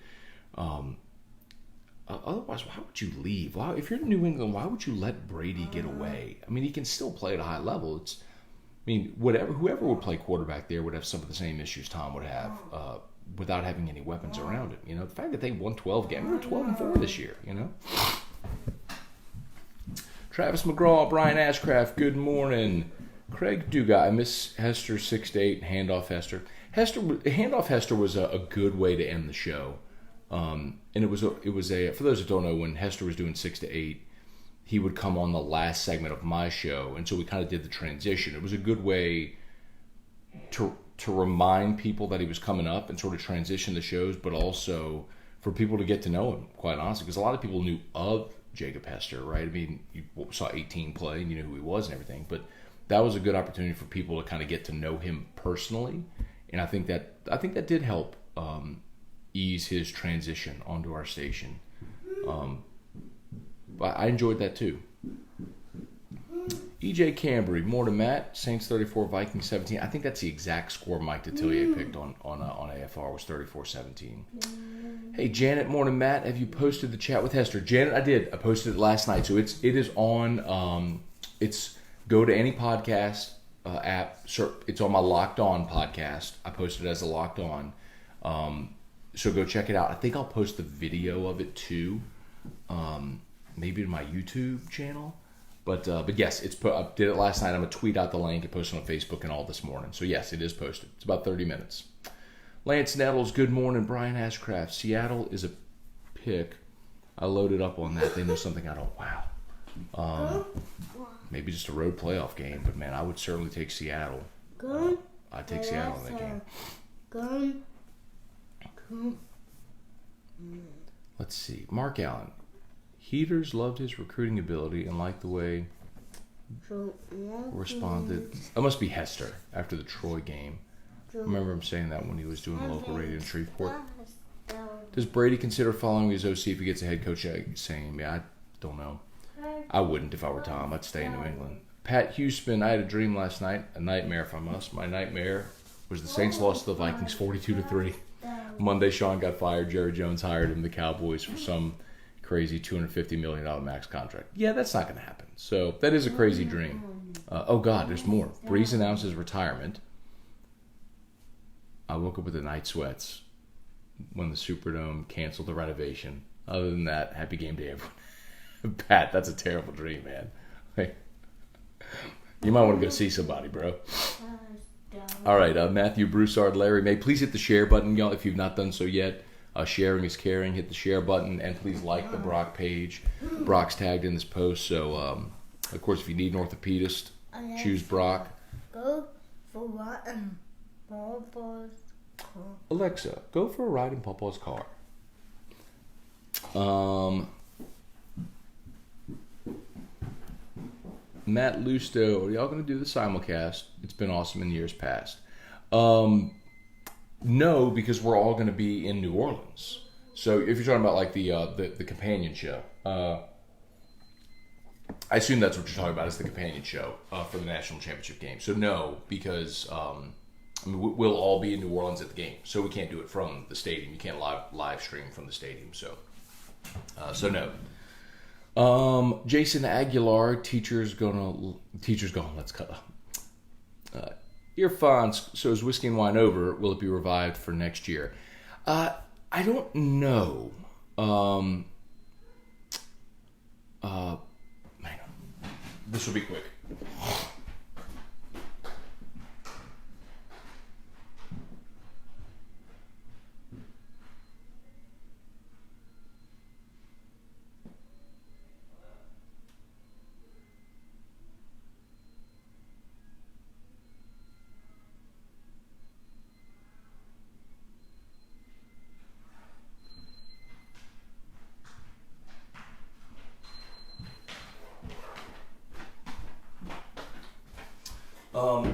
otherwise, why would you leave? If you're in New England, why would you let Brady get away? I mean, he can still play at a high level. Whoever would play quarterback there would have some of the same issues Tom would have without having any weapons around him. The fact that they won 12 games, they were 12-4 this year. Travis McGraw, Brian Ashcraft, good morning. Craig Duga, I miss Hester 6-8 handoff Hester. Handoff Hester was a good way to end the show. And it was a for those that don't know, when Hester was doing 6-8, he would come on the last segment of my show, and so we kind of did the transition. It was a good way to remind people that he was coming up and sort of transition the shows, but also for people to get to know him, quite honestly, because a lot of people knew of Jacob Hester, right? I mean, you saw 18 play and you knew who he was and everything, but that was a good opportunity for people to kind of get to know him personally, and I think that did help ease his transition onto our station. But I enjoyed that too. EJ Cambry, more to Matt. Saints 34, Vikings 17. I think that's the exact score Mike Detillier picked on AFR was 34-17. Hey Janet, more to Matt. Have you posted the chat with Hester? Janet, I did. I posted it last night, so it is on. It's go to any podcast app. It's on my Locked On podcast. I posted it as a Locked On. So go check it out. I think I'll post the video of it too, maybe to my YouTube channel. But yes, I did it last night. I'm going to tweet out the link and post it on Facebook and all this morning. So yes, it is posted. It's about 30 minutes. Lance Nettles, good morning. Brian Ashcraft, Seattle is a pick. I loaded up on that. They know something I don't. Wow. Maybe just a road playoff game. But man, I would certainly take Seattle. I'd take Seattle in that game. Let's see. Mark Allen. Heaters loved his recruiting ability and liked the way responded. That must be Hester after the Troy game. I remember him saying that when he was doing local radio in Shreveport. Does Brady consider following his OC if he gets a head coach? Same. Yeah, I don't know. I wouldn't if I were Tom. I'd stay in New England. Pat Houston, I had a dream last night. A nightmare if I must. My nightmare was the Saints lost to the Vikings 42-3. Monday, Sean got fired. Jerry Jones hired him, the Cowboys, for some crazy $250 million max contract. Yeah, that's not going to happen. So that is a crazy dream. Oh, God, there's more. Breeze announced his retirement. I woke up with the night sweats when the Superdome canceled the renovation. Other than that, happy game day, everyone. Pat, that's a terrible dream, man. Like, you might want to go see somebody, bro. All right, Matthew Broussard, Larry May, please hit the share button, y'all, if you've not done so yet. Sharing is caring. Hit the share button, and please like the Brock page. Brock's tagged in this post, so of course, if you need an orthopedist, choose Brock. Go for what? Papa's car. Alexa, go for a ride in Papa's car. Matt Lusto, are y'all going to do the simulcast? It's been awesome in years past. No, because we're all going to be in New Orleans. So if you're talking about like the companion show, I assume that's what you're talking about is the companion show for the national championship game. So no, because we'll all be in New Orleans at the game, so we can't do it from the stadium. You can't live stream from the stadium. So no. Jason Aguilar, teacher's gone. Let's cut. Earphones. So is Whiskey and Wine over? Will it be revived for next year? I don't know. Hang on. This will be quick.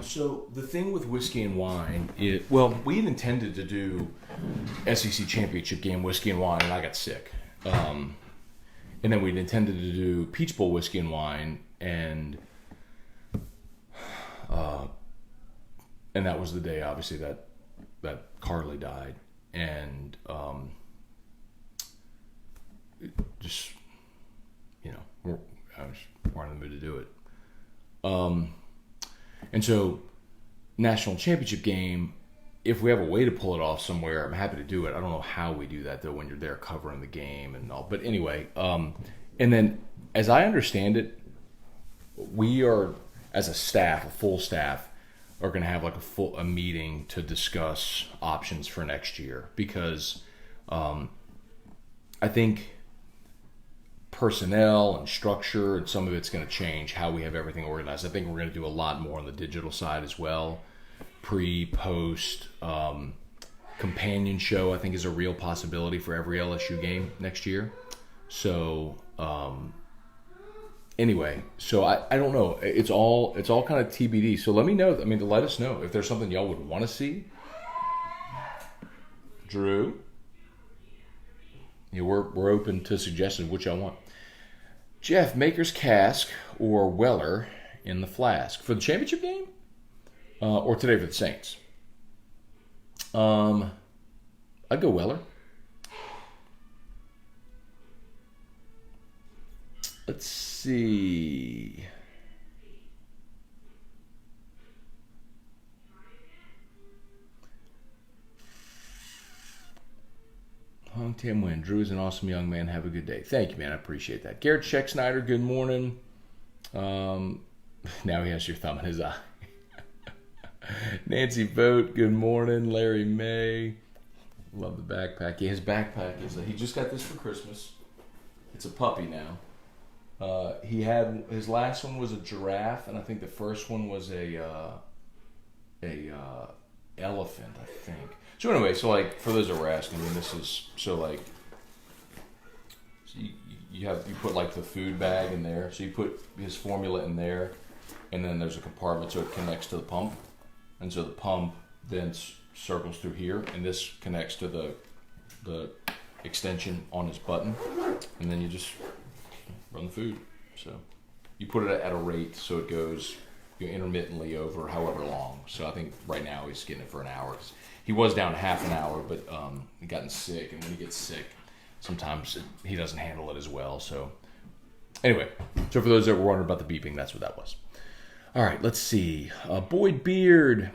So the thing with Whiskey and Wine is, we had intended to do SEC championship game Whiskey and Wine, and I got sick. And then we'd intended to do Peach Bowl Whiskey and Wine, and that was the day, obviously, that Carly died, and just we're in the mood to do it. And so, national championship game, if we have a way to pull it off somewhere, I'm happy to do it. I don't know how we do that, though, when you're there covering the game and all. But anyway, and then, as I understand it, we are, as a staff, a full staff, are going to have like a meeting to discuss options for next year. Because I think personnel and structure and some of it's going to change how we have everything organized. I think we're going to do a lot more on the digital side as well. Pre, post, companion show I think is a real possibility for every LSU game next year. So anyway, so I don't know. It's all kind of TBD. So let me know. I mean, to let us know if there's something y'all would want to see. Drew, we're open to suggestions what y'all want. Jeff, Maker's Cask or Weller in the Flask for the championship game, or today for the Saints. I'd go Weller. Let's see. Long time win. Drew is an awesome young man. Have a good day. Thank you, man. I appreciate that. Garrett Scheck Snyder, good morning. Now he has your thumb in his eye. Nancy Vogt, good morning. Larry May, love the backpack. Yeah, his backpack is he just got this for Christmas. It's a puppy now. He had his last one was a giraffe, and I think the first one was a elephant, I think. So anyway, so like for those that were asking, I mean, this is so like so you put like the food bag in there, so you put his formula in there, and then there's a compartment so it connects to the pump, and so the pump then circles through here, and this connects to the extension on his button, and then you just run the food. So you put it at a rate so it goes intermittently over however long. So I think right now he's getting it for an hour. He was down half an hour, but he gotten sick, and when he gets sick, sometimes he doesn't handle it as well. So anyway, so for those that were wondering about the beeping, that's what that was. All right, let's see. Boyd Beard.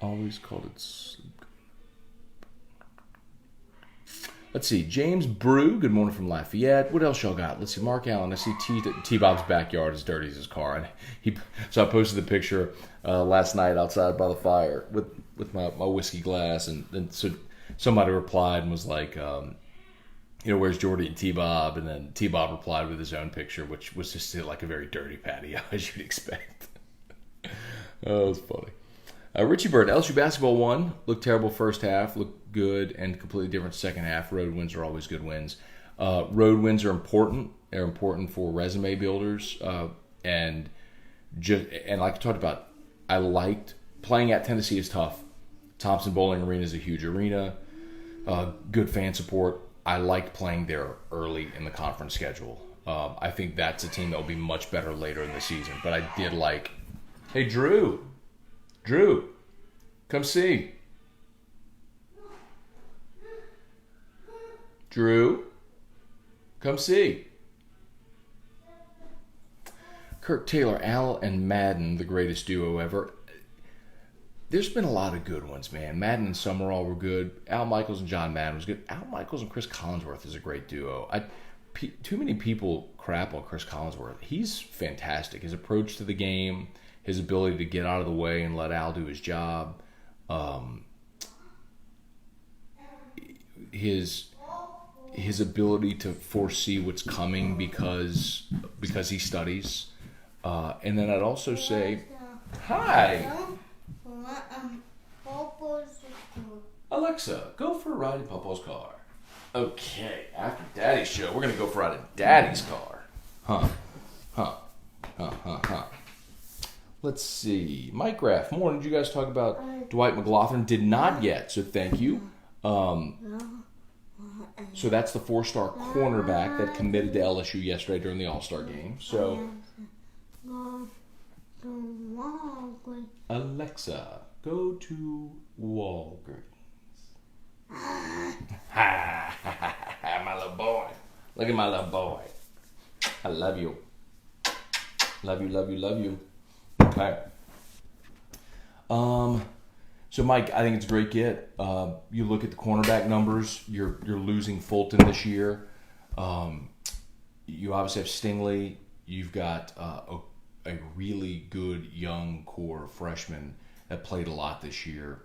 Always called it sleep. Let's see. James Brew. Good morning from Lafayette. What else y'all got? Let's see. Mark Allen. I see T-Bob's backyard is dirty as his car. And so I posted the picture last night outside by the fire with my whiskey glass. And so somebody replied and was like, where's Jordy and T-Bob? And then T-Bob replied with his own picture, which was just like a very dirty patio, as you'd expect. Oh, it was funny. Richie Bird, LSU basketball won. Looked terrible first half. Looked good and completely different second half. Road wins are always good wins. Road wins are important. They're important for resume builders. And like I talked about, I liked playing at Tennessee is tough. Thompson Bowling Arena is a huge arena. Good fan support. I liked playing there early in the conference schedule. I think that's a team that will be much better later in the season. But I did like, hey, Drew, come see. Drew, come see. Kirk Taylor, Al and Madden, the greatest duo ever. There's been a lot of good ones, man. Madden and Summerall were good. Al Michaels and John Madden was good. Al Michaels and Chris Collinsworth is a great duo. Too many people crap on Chris Collinsworth. He's fantastic. His approach to the game, his ability to get out of the way and let Al do his job, his ability to foresee what's coming because he studies. And then I'd also say, hi. Alexa, go for a ride in Papa's car. Okay, after Daddy's show, we're going to go for a ride in Daddy's car. Let's see. Mike Graff, morning. Did you guys talk about Dwight McLaughlin? Did not yet, so thank you. So that's the 4-star cornerback that committed to LSU yesterday during the All-Star game. So, Alexa, go to Walgreens. My little boy. Look at my little boy. I love you. Love you, love you, love you. Okay. So Mike, I think it's a great get. You look at the cornerback numbers. You're losing Fulton this year. You obviously have Stingley. You've got a really good young core freshman that played a lot this year.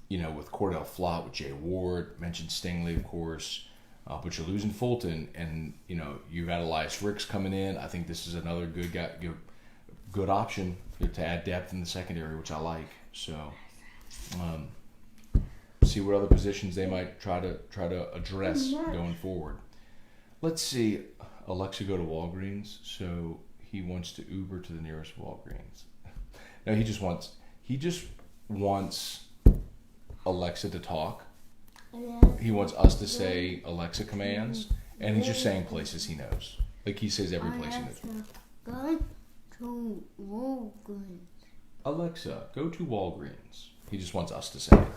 With Cordell Flott, with Jay Ward, mentioned Stingley, of course. But you're losing Fulton, and you've got Elias Ricks coming in. I think this is another good guy, good option to add depth in the secondary, which I like. So, see what other positions they might try to address going forward. Let's see. Alexa, go to Walgreens. So he wants to Uber to the nearest Walgreens. No, he just wants Alexa to talk. He wants us to say Alexa commands, and he's just saying places he knows. Like he says every place he knows. Go to Walgreens. Alexa, go to Walgreens. He just wants us to say it.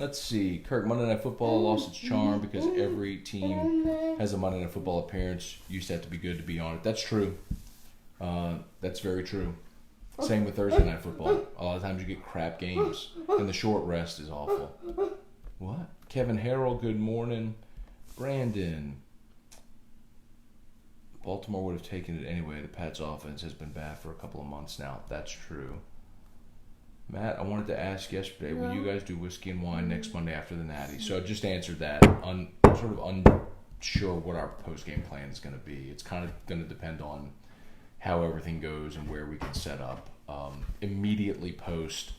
Let's see. Kirk, Monday Night Football lost its charm because every team has a Monday Night Football appearance. Used to have to be good to be on it. That's true. That's very true. Same with Thursday Night Football. A lot lot of times you get crap games, and the short rest is awful. What? Kevin Harrell, good morning. Brandon. Baltimore would have taken it anyway. The Pats offense has been bad for a couple of months now. That's true. Matt, I wanted to ask yesterday, will you guys do whiskey and wine next Monday after the Natty? So I just answered that. Sort of unsure what our post-game plan is going to be. It's kind of going to depend on how everything goes and where we can set up. Immediately post,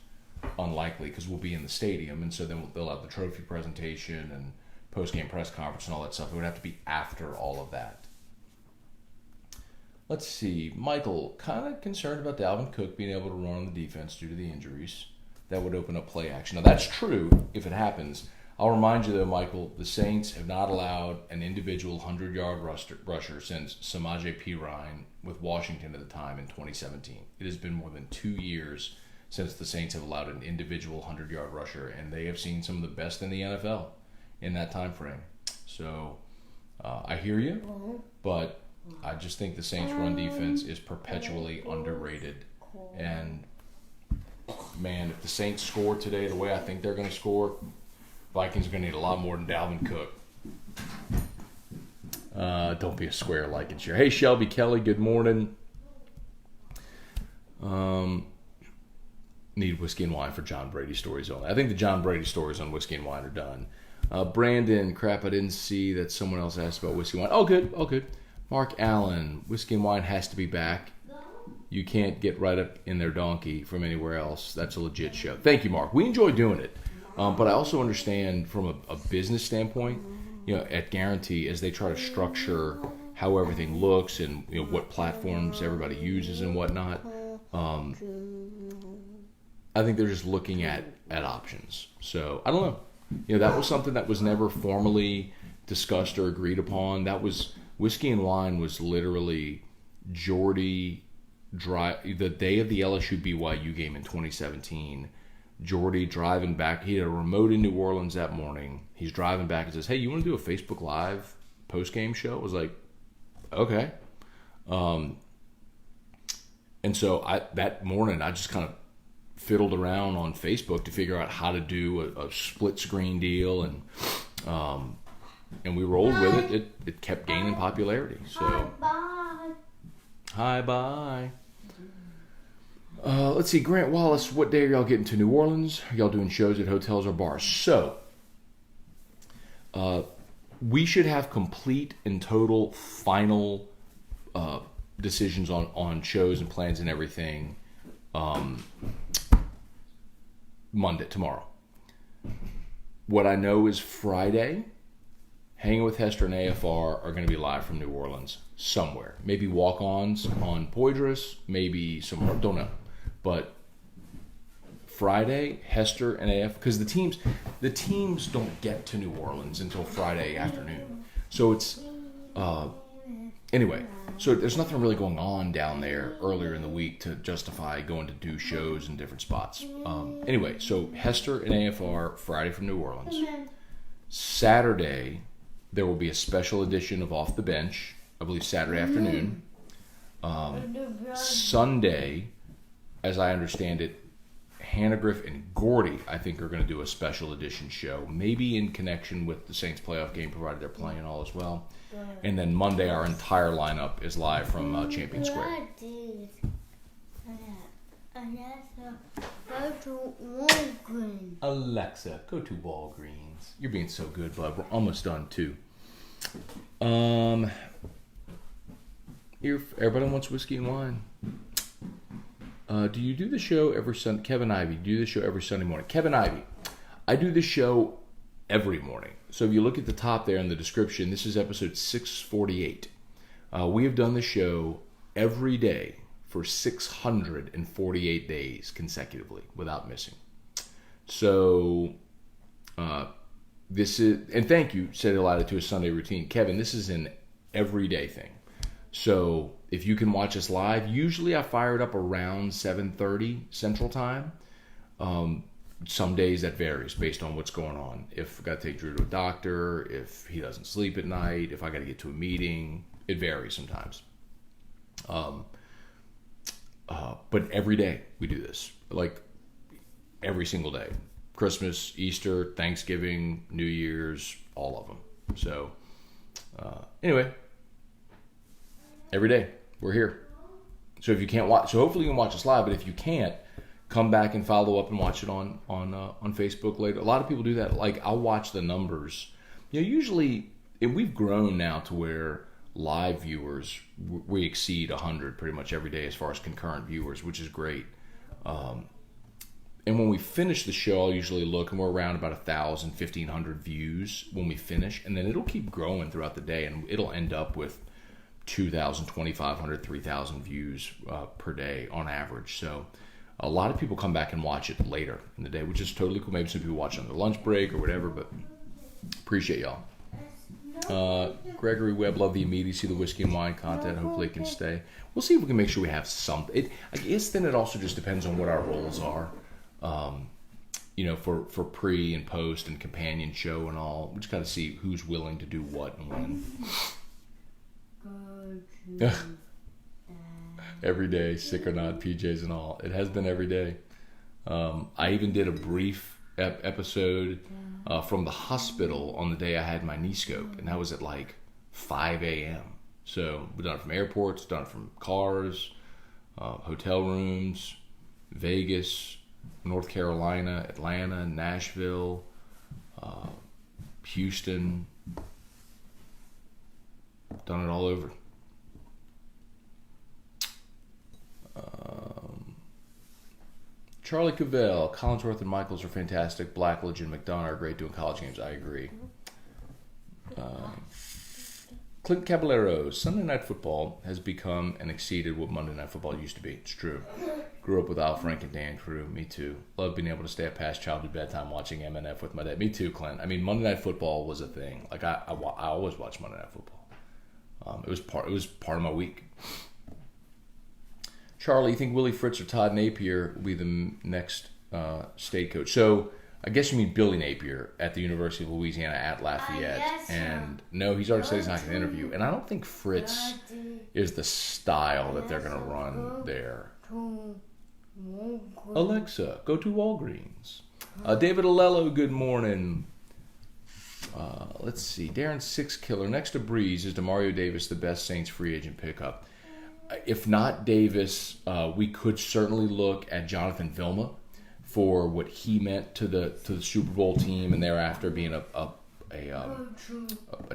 unlikely, because we'll be in the stadium, and so then they'll have the trophy presentation and post-game press conference and all that stuff. It would have to be after all of that. Let's see. Michael, kind of concerned about Dalvin Cook being able to run on the defense due to the injuries. That would open up play action. Now, that's true if it happens. I'll remind you, though, Michael, the Saints have not allowed an individual 100-yard rusher since Samaje Perine with Washington at the time in 2017. It has been more than 2 years since the Saints have allowed an individual 100-yard rusher, and they have seen some of the best in the NFL in that time frame. So I hear you, but I just think the Saints' run defense is perpetually underrated. And, man, if the Saints score today the way I think they're going to score, Vikings are going to need a lot more than Dalvin Cook. Don't be a square, like and share. Hey, Shelby Kelly, good morning. Need whiskey and wine for John Brady stories only. I think the John Brady stories on whiskey and wine are done. Brandon, crap, I didn't see that someone else asked about whiskey and wine. Oh, good. Oh, good. Mark Allen, whiskey and wine has to be back. You can't get right up in their donkey from anywhere else. That's a legit show. Thank you, Mark. We enjoy doing it. But I also understand from a business standpoint, at Guarantee, as they try to structure how everything looks and what platforms everybody uses and whatnot, I think they're just looking at options. So I don't know. That was something that was never formally discussed or agreed upon. That was whiskey and wine was literally Jordy the day of the LSU BYU game in 2017. Jordy driving back. He had a remote in New Orleans that morning. He's driving back and says, "Hey, you want to do a Facebook Live post-game show?" I was like, "Okay." And so that morning, I just kind of fiddled around on Facebook to figure out how to do a split screen deal, and we rolled with it. It kept gaining popularity. So, hi, bye. Let's see, Grant Wallace, what day are y'all getting to New Orleans? Are y'all doing shows at hotels or bars? So, we should have complete and total final decisions on shows and plans and everything tomorrow. What I know is Friday, Hanging with Hester and AFR are going to be live from New Orleans somewhere. Maybe walk-ons on Poydras, maybe somewhere, don't know. But Friday, Hester and AF, because the teams don't get to New Orleans until Friday afternoon. So it's anyway. So there's nothing really going on down there earlier in the week to justify going to do shows in different spots. Anyway, so Hester and AFR Friday from New Orleans. Saturday, there will be a special edition of Off the Bench. I believe Saturday afternoon. Sunday, as I understand it, Hannah Griff and Gordy, I think, are going to do a special edition show, maybe in connection with the Saints playoff game, provided they're playing all as well. And then Monday, our entire lineup is live from Champion Square. Alexa, go to Walgreens. You're being so good, bud. We're almost done, too. Everybody wants whiskey and wine. Do you do the show every Sunday? Kevin Ivey, do you do the show every Sunday morning? Kevin Ivey, I do the show every morning. So if you look at the top there in the description, this is episode 648. We have done the show every day for 648 days consecutively without missing. So this is, and thank you, said aloud to a Sunday routine. Kevin, this is an everyday thing. So if you can watch us live, usually I fire it up around 7:30 Central Time. Some days that varies based on what's going on. If I got to take Drew to a doctor, if he doesn't sleep at night, if I got to get to a meeting, it varies sometimes. But every day we do this. Like every single day. Christmas, Easter, Thanksgiving, New Year's, all of them. So, anyway, every day we're here. So if you can't watch, so hopefully you can watch us live. But if you can't, come back and follow up and watch it on Facebook later. A lot of people do that. Like, I'll watch the numbers. Usually, and we've grown now to where live viewers, we exceed 100 pretty much every day as far as concurrent viewers, which is great. And when we finish the show, I'll usually look, and we're around about 1,000, 1,500 views when we finish. And then it'll keep growing throughout the day, and it'll end up with 2,000, 2,500, 3,000 views per day on average. So a lot of people come back and watch it later in the day, which is totally cool. Maybe some people watch it on their lunch break or whatever, but appreciate y'all. Gregory Webb, love the immediacy of the whiskey and wine content. Hopefully it can stay. We'll see if we can make sure we have something. I guess then it also just depends on what our roles are. For pre and post and companion show and all. We just got to see who's willing to do what and when. Every day, sick or not, PJs and all. It has been every day. I even did a brief episode from the hospital on the day I had my knee scope, and that was at like 5 a.m. So we've done it from airports, done it from cars, hotel rooms, Vegas, North Carolina, Atlanta, Nashville, Houston. Done it all over. Charlie Cavell, Collinsworth and Michaels are fantastic. Blackledge and McDonough are great doing college games. I agree. Clint Caballero, Sunday Night Football has become and exceeded what Monday Night Football used to be. It's true. Grew up with Al Frank and Dan Crew. Me too. Love being able to stay up past childhood bedtime watching MNF with my dad. Me too, Clint. I mean, Monday Night Football was a thing. Like I always watched Monday Night Football. It was part of my week. Charlie, you think Willie Fritz or Todd Napier will be the next state coach? So I guess you mean Billy Napier at the University of Louisiana at Lafayette. And no, he's already said he's not going to interview. And I don't think Fritz is the style that they're going to run there. Alexa, go to Walgreens. David Alello, good morning. Let's see. Darren Six Killer. Next to Breeze, is DeMario Davis the best Saints free agent pickup? If not Davis, we could certainly look at Jonathan Vilma for what he meant to the Super Bowl team, and thereafter being a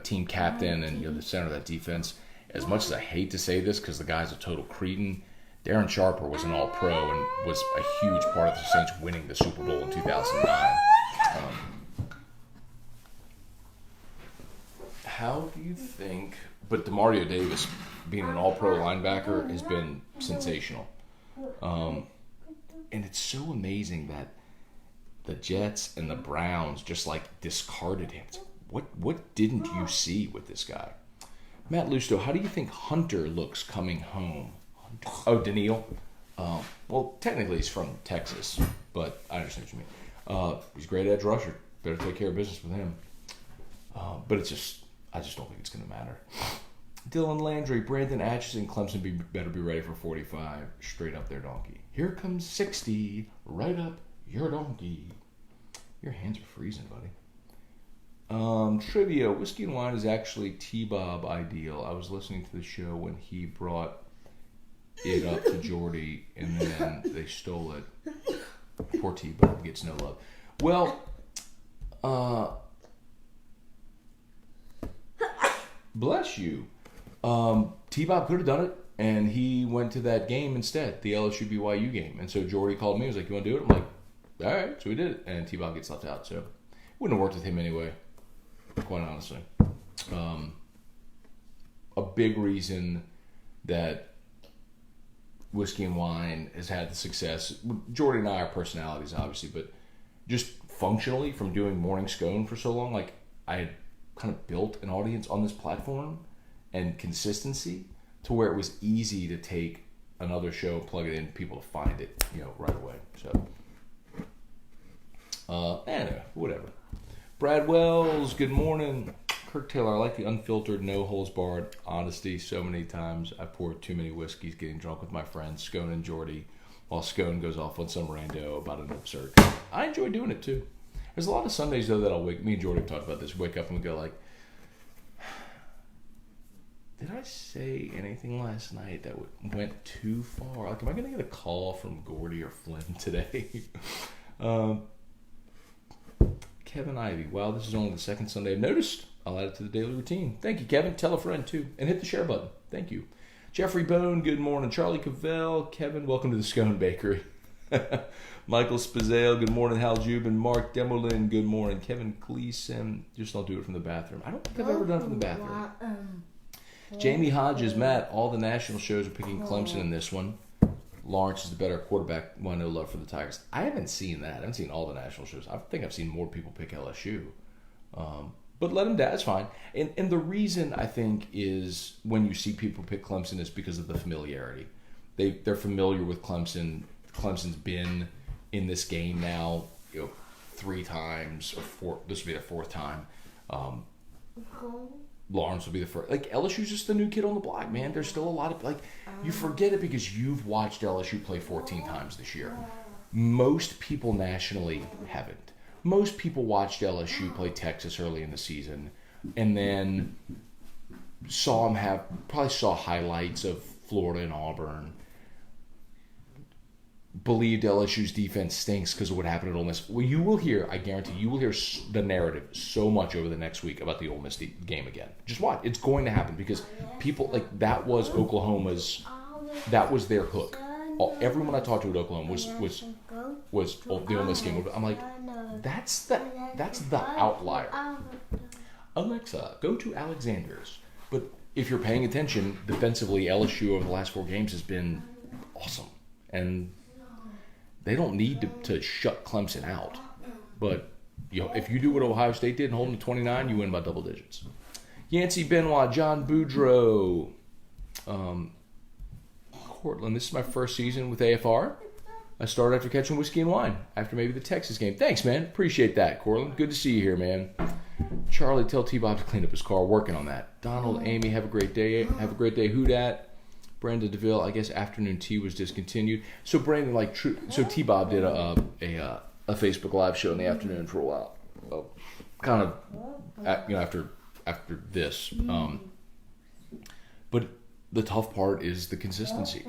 team captain and the center of that defense. As much as I hate to say this because the guy's a total cretin, Darren Sharper was an All-Pro and was a huge part of the Saints winning the Super Bowl in 2009. How do you think... But DeMario Davis, being an All-Pro linebacker, has been sensational. And it's so amazing that the Jets and the Browns just discarded him. What didn't you see with this guy? Matt Lusto, how do you think Hunter looks coming home? Oh, Daniil. Well, technically he's from Texas, but I understand what you mean. He's a great edge rusher. Better take care of business with him. But I just don't think it's going to matter. Dylan Landry, Brandon Atchison, Clemson better be ready for 45. Straight up their donkey. Here comes 60. Right up your donkey. Your hands are freezing, buddy. Trivia. Whiskey and wine is actually T-Bob ideal. I was listening to the show when he brought it up to Jordy, and then they stole it. Poor T-Bob gets no love. Well, bless you. T-Bob could have done it, and he went to that game instead, the LSU BYU game. And so Jordy called me. He was like, "You want to do it?" I'm like, "All right." So we did it, and T-Bob gets left out. So wouldn't have worked with him anyway, quite honestly. A big reason that whiskey and wine has had the success. Jordy and I are personalities, obviously, but just functionally from doing Morning Scone for so long, I had kind of built an audience on this platform and consistency to where it was easy to take another show, plug it in, people to find it, right away. So, anyway, whatever. Brad Wells, good morning. Kirk Taylor, I like the unfiltered, no holes barred honesty. So many times I poured too many whiskeys, getting drunk with my friends, Scone and Jordy. while Scone goes off on some rando about an absurd. I enjoy doing it too. There's a lot of Sundays though that I'll me and Jordan talked about this, wake up and go like, did I say anything last night that went too far? Like, am I going to get a call from Gordy or Flynn today? Kevin Ivey. Wow, this is only the second Sunday I've noticed. I'll add it to the daily routine. Thank you, Kevin. Tell a friend, too. And hit the share button. Thank you. Jeffrey Bone, good morning. Charlie Cavell. Kevin, welcome to the Scone Bakery. Michael Spazale, good morning. Hal Jubin. Mark Demolin, good morning. Kevin Gleason, just don't do it from the bathroom. I don't think I've ever done it from the bathroom. Jamie Hodges, Matt, all the national shows are picking Clemson in this one. Lawrence is the better quarterback. Well, no love for the Tigers. I haven't seen that. I haven't seen all the national shows. I think I've seen more people pick LSU. But let them down. It's fine. And the reason, I think, is when you see people pick Clemson is because of the familiarity. They're familiar with Clemson. Clemson's been in this game now, 3 times or 4. This will be their 4th time. Lawrence will be the first. Like, LSU's just the new kid on the block, man. There's still a lot of, you forget it because you've watched LSU play 14 times this year. Most people nationally haven't. Most people watched LSU play Texas early in the season and then probably saw highlights of Florida and Auburn. Believed LSU's defense stinks because of what happened at Ole Miss. Well, you will hear, I guarantee you will hear the narrative so much over the next week about the Ole Miss game again. Just watch. It's going to happen because people, that was Oklahoma's, that was their hook. Everyone I talked to at Oklahoma was the Ole Miss game. I'm like, that's the outlier. Alexa, go to Alexander's. But if you're paying attention, defensively, LSU over the last 4 games has been awesome. And they don't need to shut Clemson out. But if you do what Ohio State did and hold them to 29, you win by double digits. Yancey Benoit, John Boudreau, Cortland. This is my first season with AFR. I started after catching whiskey and wine after maybe the Texas game. Thanks, man. Appreciate that, Cortland. Good to see you here, man. Charlie, tell T-Bob to clean up his car. Working on that. Donald, Amy, have a great day. Have a great day. Who dat? Brandon DeVille, I guess afternoon tea was discontinued. So Brandon, so T-Bob did a Facebook Live show in the afternoon for a while, kind of, after this. But the tough part is the consistency.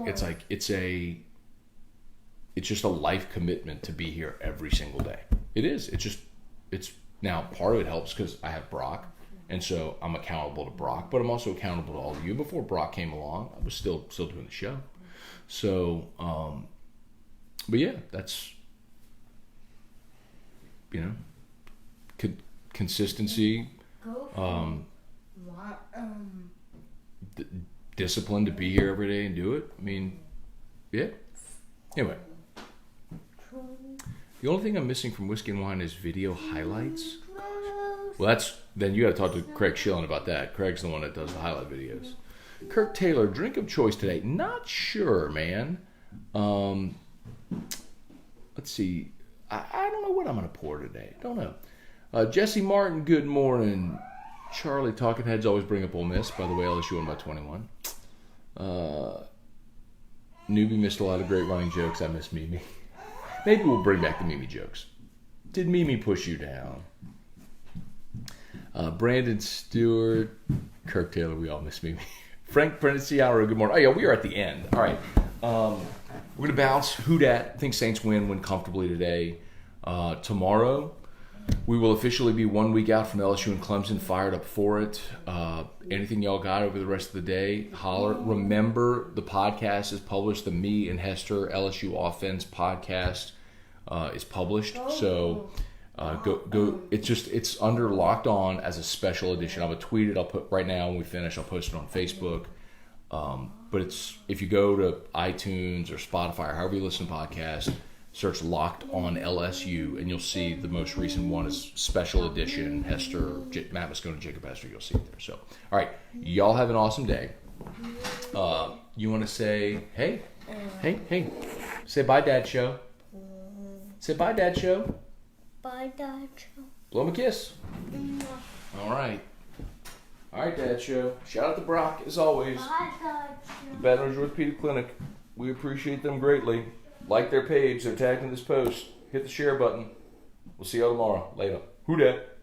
It's just a life commitment to be here every single day. It is. It's now part of it helps because I have Brock. And so I'm accountable to Brock, but I'm also accountable to all of you. Before Brock came along, I was still doing the show. So, but yeah, that's, consistency, discipline to be here every day and do it. I mean, yeah. Anyway, the only thing I'm missing from Whiskey and Wine is video highlights. Well, then you got to talk to Craig Schillen about that. Craig's the one that does the highlight videos. Kirk Taylor, drink of choice today. Not sure, man. Let's see. I don't know what I'm going to pour today. Don't know. Jesse Martin, good morning. Charlie, Talking Heads always bring up Ole Miss. By the way, LSU won by 21. Newbie missed a lot of great running jokes. I miss Mimi. Maybe we'll bring back the Mimi jokes. Did Mimi push you down? Brandon Stewart, Kirk Taylor, we all miss Mimi. Frank Prenciaro, good morning. Oh, yeah, we are at the end. All right. We're going to bounce. Who dat? I think Saints win comfortably today. Tomorrow, we will officially be 1 week out from LSU and Clemson, fired up for it. Anything y'all got over the rest of the day, holler. Remember, the podcast is published. The Me and Hester LSU Offense podcast is published. So go. It's under Locked On as a special edition. I'm gonna tweet it. I'll put right now when we finish. I'll post it on Facebook. But if you go to iTunes or Spotify or however you listen to podcasts, search Locked On LSU, and you'll see the most recent one is Special Edition, Hester, Matt Scone, and Jacob Hester. You'll see it there. So, all right. Y'all have an awesome day. You want to say, hey? Say bye, Dad Show. Say bye, Dad Show. Bye, Dad Show. Blow him a kiss. All right. All right, Dad Show. Shout out to Brock, as always. Bye, Dad Show. The Baton Rouge Orthopedic Clinic. We appreciate them greatly. Like their page. They're tagged in this post. Hit the share button. We'll see y'all tomorrow. Later. Who dat?